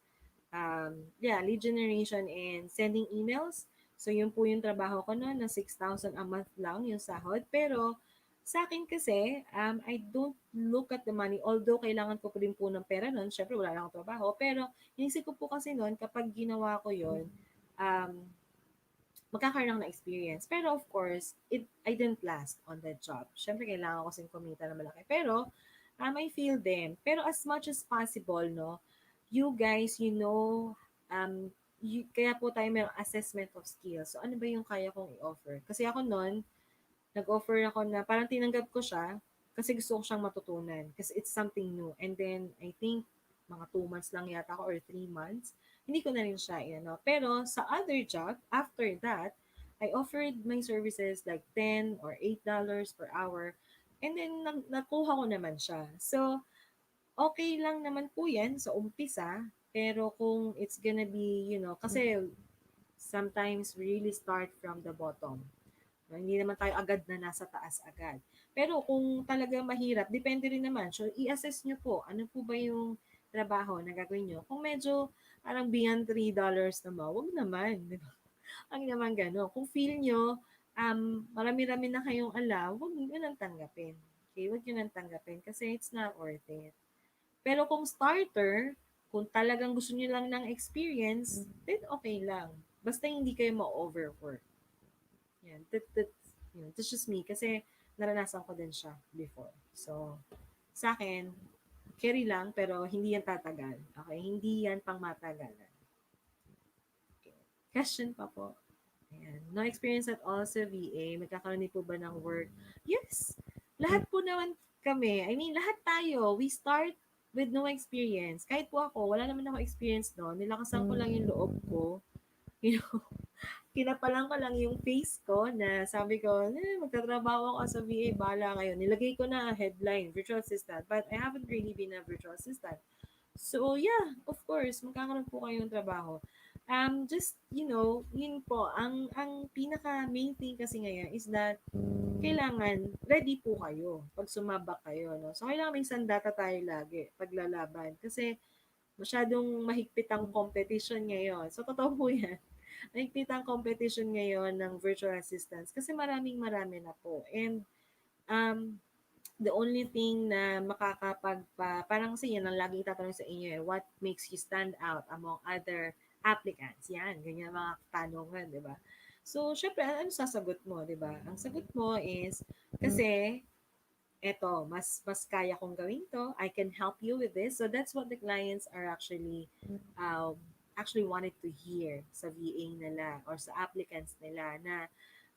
lead generation and sending emails. So, yun po yung trabaho ko noon na 6,000 a month lang yung sahod. Pero, sa akin kasi, I don't look at the money. Although, kailangan ko rin po ng pera noon. Syempre, wala lang akong trabaho. Pero, inisip ko po kasi noon, kapag ginawa ko yun, magkakaroon ako ng experience. Pero, of course, I didn't last on that job. Syempre, kailangan ko kasing kumita na malaki. Pero, I feel them. Pero, as much as possible, no, you guys, kaya po tayo may assessment of skills. So, ano ba yung kaya kong i-offer? Kasi ako noon, nag-offer ako na parang tinanggap ko siya kasi gusto ko siyang matutunan. Kasi it's something new. And then, I think, mga 2 months lang yata ako or 3 months, hindi ko na rin siya, Pero sa other job, after that, I offered my services like 10 or $8 per hour. And then, nakuha ko naman siya. So, okay lang naman po yan sa umpisa, pero kung it's gonna be, kasi sometimes we really start from the bottom. Hindi naman tayo agad na nasa taas agad. Pero kung talaga mahirap, depende rin naman. So, i-assess nyo po, ano po ba yung trabaho na gagawin nyo? Kung medyo parang beyond $3 naman, wag naman. Di ba? Ang naman gano'n. Kung feel nyo, marami-rami na kayong alam, wag nyo nang tanggapin. Okay? Wag nyo nang tanggapin kasi it's not worth it. Pero kung starter, kung talagang gusto niyo lang ng experience, then okay lang. Basta hindi kayo ma-overwork. Yan. That's just me. Kasi naranasan ko din siya before. So, sa akin, carry lang, pero hindi yan tatagal. Okay? Hindi yan pang matagalan. Okay. Question pa po. Ayan. No experience at all sa VA. Magkakaroon po ba ng work? Yes. Lahat po naman kami. I mean, lahat tayo. We start with no experience. Kahit po ako, wala naman ako experience doon. Nilakasan ko lang yung loob ko. Kinapalan ko lang yung face ko na sabi ko, magtatrabaho ako sa VA, bahala kayo. Nilagay ko na headline, virtual assistant. But I haven't really been a virtual assistant. So, yeah, of course, magkakaroon po kayo ng trabaho. Just, yun po, ang pinaka main thing kasi ngayon is that kailangan ready po kayo pag sumabak kayo, no? So, kailangan may sandata tayo lagi paglalaban kasi masyadong mahigpit ang competition ngayon. So, totoo po yan. Mahigpit ang competition ngayon ng virtual assistants kasi marami na po. And the only thing na parang kasi yan ang laging tatanong sa inyo what makes you stand out among other applicants? Yan, ganyan mga katanungan, di ba? So, syempre, ano sasagot mo, di ba? Ang sagot mo is, kasi, eto, mas kaya kong gawin to. I can help you with this. So, that's what the clients are actually wanted to hear sa VA nila or sa applicants nila na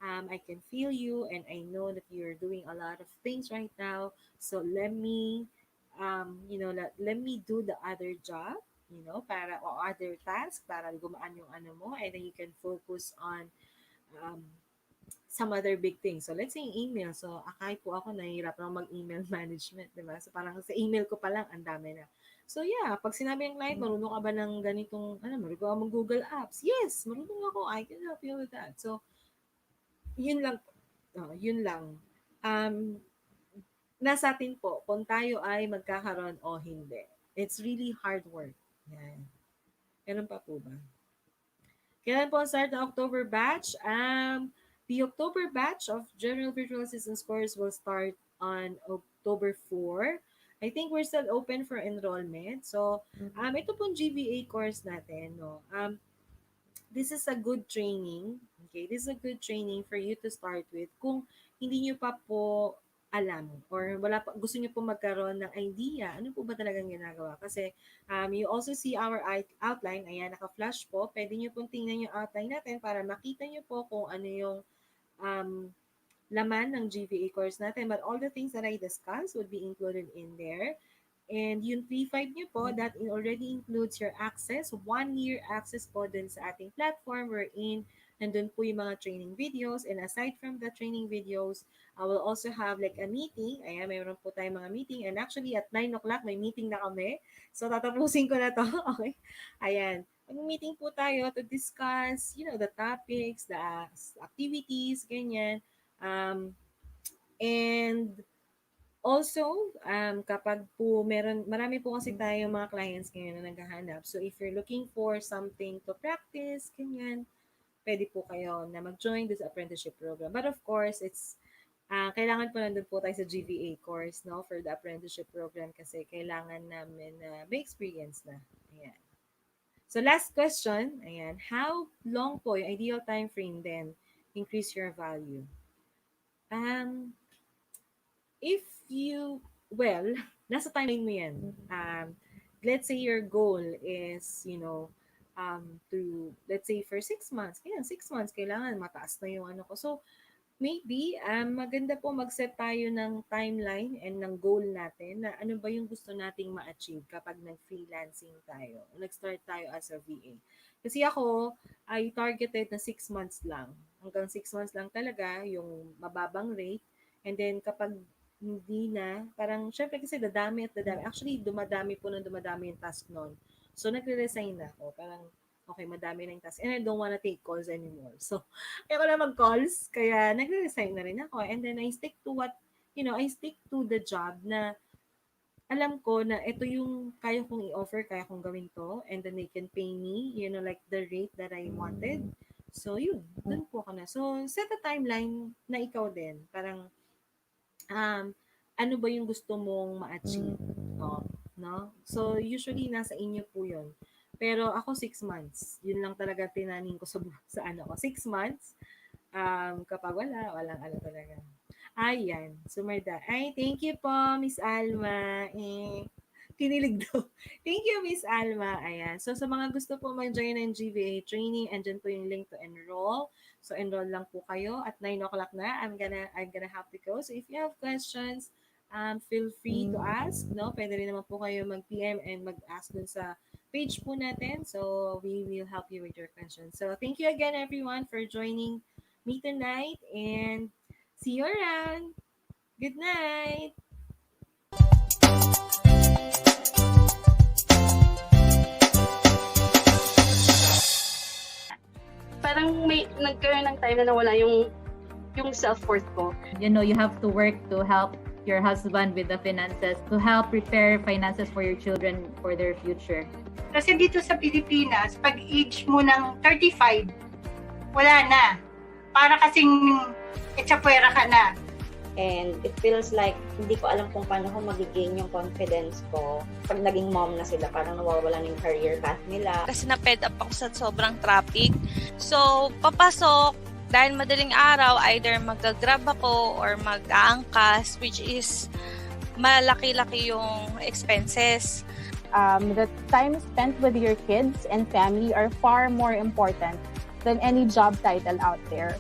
I can feel you and I know that you're doing a lot of things right now. So let me, let me do the other job, or other task para gumaan yung ano mo and then you can focus on some other big things. So let's say email. So akay po ako nahihirap na mag-email management, di ba? So parang sa email ko pa lang ang dami na. So yeah, pag sinabi ng client, marunong ka ba ng ganitong, marunong ka mag Google Apps? Yes, marunong ako. I can help you with that. So, yun lang. Yun lang. Um, Nasa atin po kung tayo ay magkakaroon o hindi. It's really hard work. Yan. Ganun pa po ba? Kailan po ang start ng October batch? The October batch of General Virtual Assistance course will start on October 4. I think we're still open for enrollment. So, ito pong GVA course natin, no? This is a good training. Okay, this is a good training for you to start with. Kung hindi nyo pa po alam or wala pa, gusto nyo po magkaroon ng idea, ano po ba talagang ginagawa? Kasi you also see our outline. Ayan, naka-flash po. Pwede nyo pong tingnan yung outline natin para makita nyo po kung ano yung laman ng GVA course natin. But all the things that I discussed would be included in there. And yung 3.5 nyo po, that already includes your access, 1-year access po dun sa ating platform wherein nandun po yung mga training videos. And aside from the training videos, I will also have like a meeting. Ayan, mayroon po tayong mga meeting. And actually at 9 o'clock, may meeting na kami. So tatapusin ko na to. Okay? Ayan. Mag-meeting po tayo to discuss, the topics, the activities, ganyan. And also, kapag po marami po kasi tayo mga clients ngayon na naghahanap. So if you're looking for something to practice, ganyan, pwede po kayo na mag-join this apprenticeship program. But of course, it's kailangan po nandun po tayo sa GVA course, no, for the apprenticeship program kasi kailangan namin na may experience na. Ayan. So last question, ayan, how long po yung ideal time frame then increase your value? Nasa timeline mo yan. Let's say your goal is, let's say for 6 months. Kaya 6 months, kailangan mataas na yung ano ko. So, maybe, maganda po mag-set tayo ng timeline and ng goal natin na ano ba yung gusto nating ma-achieve kapag nag-freelancing tayo. Nag-start tayo as a VA. Kasi ako, I targeted na 6 months lang. Hanggang 6 months lang talaga yung mababang rate. And then kapag hindi na, parang syempre kasi dadami at dadami. Actually, dumadami yung task noon. So, nagre-resign na ako. Parang, okay, madami na yung task. And I don't wanna take calls anymore. So, ayoko na mag-calls. Kaya, nagre-resign na rin ako. And then, I stick to the job na alam ko na ito yung kaya kong i-offer, kaya kong gawin to. And then, they can pay me, like the rate that I wanted. So, yun. Doon po ako na. So, set a timeline na ikaw din. Parang, ano ba yung gusto mong ma-achieve? No? So, usually, nasa inyo po yun. Pero ako 6 months. Yun lang talaga tinaning ko sa 6 months. Kapag walang ano talaga. Ayan. Sumarda. Ay, thank you po, Miss Alma. Kinilig daw. Thank you, Miss Alma. Ayan. So, sa mga gusto po mag-join ng GVA training, andyan po yung link to enroll. So, enroll lang po kayo. At 9 o'clock na, I'm gonna have to go. So, if you have questions, feel free to ask. No? Pwede rin naman po kayo mag-PM and mag-ask dun sa page po natin. So, we will help you with your questions. So, thank you again, everyone, for joining me tonight. And see you around. Good night. Parang may nagkaroon ng time na nawala yung self-worth ko. You have to work to help your husband with the finances, to help prepare finances for your children for their future. Kasi dito sa Pilipinas, pag age mo ng 35, wala na. Para kasing etsapwera ka na. And it feels like hindi ko alam kung paano ko mag-gain yung confidence ko. Pag naging mom na sila, parang nawawala na yung career path nila. Kasi na-fed up ako sa sobrang traffic. So, papasok, dahil madaling araw, either mag-grab ako or mag-aangkas, which is malaki-laki yung expenses. The time spent with your kids and family are far more important than any job title out there.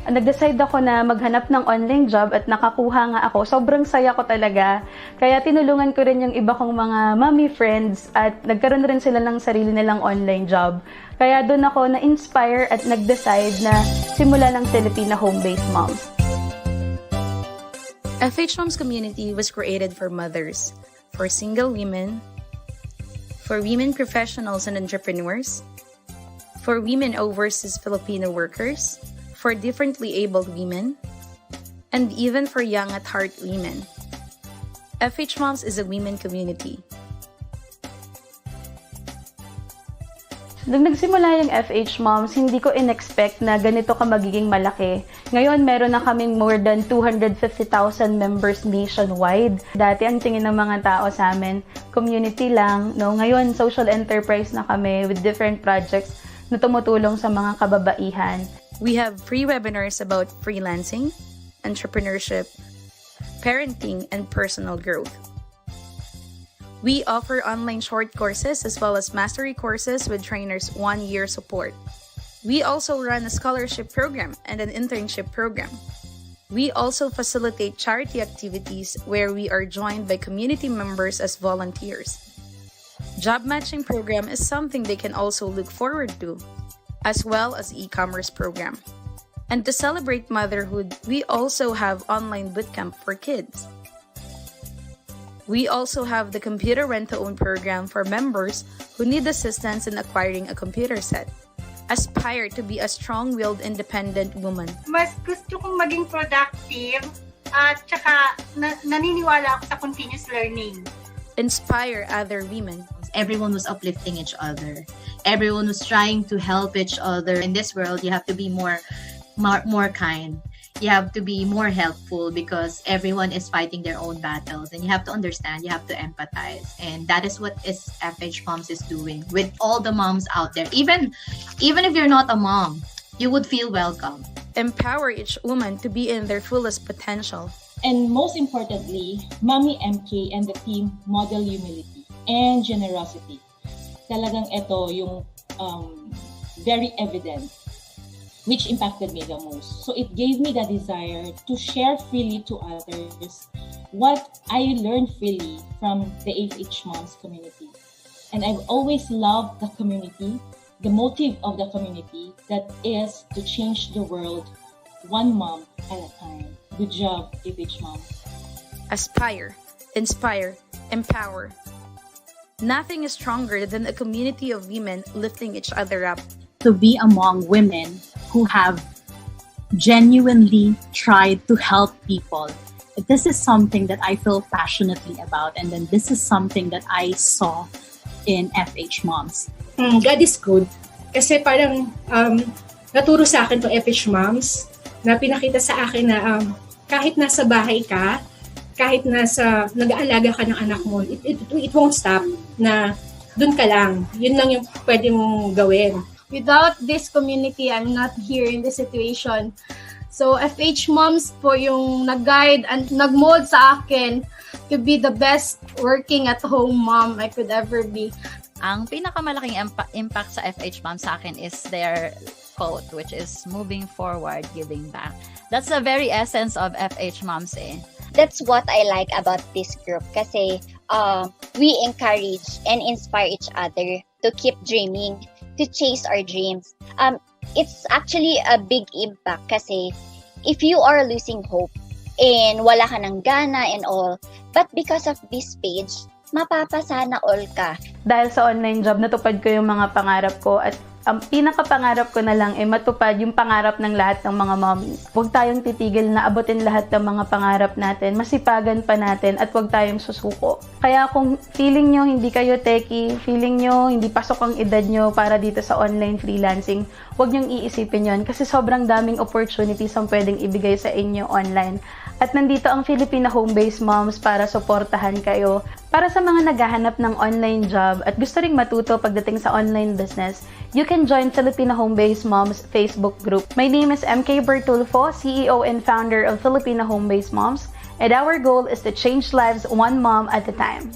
Nag-decide ako na maghanap ng online job at nakakuha nga ako. Sobrang saya ko talaga. Kaya tinulungan ko rin yung iba kong mga mommy friends at nagkaroon rin sila ng sarili nilang online job. Kaya doon ako na-inspire at nag-decide na simula ng Filipina home-based moms. FHMoms community was created for mothers, for single women, for women professionals and entrepreneurs, for women overseas Filipino workers, for differently abled women, and even for young at heart women. FHMoms is a women community. Nung nagsimula yung FHMoms, hindi ko in-expect na ganito ka magiging malaki. Ngayon, meron na kaming more than 250,000 members nationwide. Dati, ang tingin ng mga tao sa amin, community lang. No? Ngayon, social enterprise na kami with different projects na tumutulong sa mga kababaihan. We have free webinars about freelancing, entrepreneurship, parenting, and personal growth. We offer online short courses as well as mastery courses with trainers' 1-year support. We also run a scholarship program and an internship program. We also facilitate charity activities where we are joined by community members as volunteers. Job matching program is something they can also look forward to, as well as e-commerce program. And to celebrate motherhood, we also have online bootcamp for kids. We also have the computer rent-to-own program for members who need assistance in acquiring a computer set. Aspire to be a strong-willed, independent woman. Mas gusto kong maging productive at saka naniniwala ako sa continuous learning. Inspire other women. Everyone was uplifting each other. Everyone was trying to help each other. In this world, you have to be more kind. You have to be more helpful because everyone is fighting their own battles, and you have to understand, you have to empathize, and that is what FHMoms is doing with all the moms out there. Even if you're not a mom, you would feel welcome. Empower each woman to be in their fullest potential. And most importantly, Mommy MK and the team model humility and generosity. Talagang ito yung very evident, which impacted me the most. So it gave me the desire to share freely to others what I learned freely from the FHMoms community. And I've always loved the community, the motive of the community, that is to change the world one mom at a time. Good job, FHMoms. Aspire, inspire, empower. Nothing is stronger than a community of women lifting each other up. To be among women who have genuinely tried to help people. This is something that I feel passionately about, and then this is something that I saw in FHMoms. God is good. Kasi parang naturo sa akin itong FHMoms na pinakita sa akin na kahit nasa bahay ka, kahit nag-aalaga ka ng anak mo, it won't stop na dun ka lang. Yun lang yung pwede mong gawin. Without this community, I'm not here in this situation. So, FHMoms po yung nag-guide and nag-mold sa akin to be the best working at home mom I could ever be. Ang pinakamalaking impact sa FHMoms sa akin is their quote, which is moving forward, giving back. That's the very essence of FHMoms eh. That's what I like about this group kasi we encourage and inspire each other to keep dreaming, to chase our dreams. It's actually a big impact kasi if you are losing hope and wala ka ng gana and all, but because of this page, mapapasana all ka. Dahil sa online job, natupad ko yung mga pangarap ko at ang pinakapangarap ko na lang ay matupad yung pangarap ng lahat ng mga mommies. Huwag tayong titigil na abutin lahat ng mga pangarap natin, masipagan pa natin at huwag tayong susuko. Kaya kung feeling nyo hindi kayo techie, feeling nyo hindi pasok ang edad nyo para dito sa online freelancing, huwag nyong iisipin yon kasi sobrang daming opportunities ang pwedeng ibigay sa inyo online. At nandito ang Filipina Home-Based Moms para suportahan kayo. Para sa mga naghahanap ng online job at gusto ring matuto pagdating sa online business, you can join Filipina Home-Based Moms Facebook group. My name is MK Bertulfo, CEO and founder of Filipina Home-Based Moms, and our goal is to change lives one mom at a time.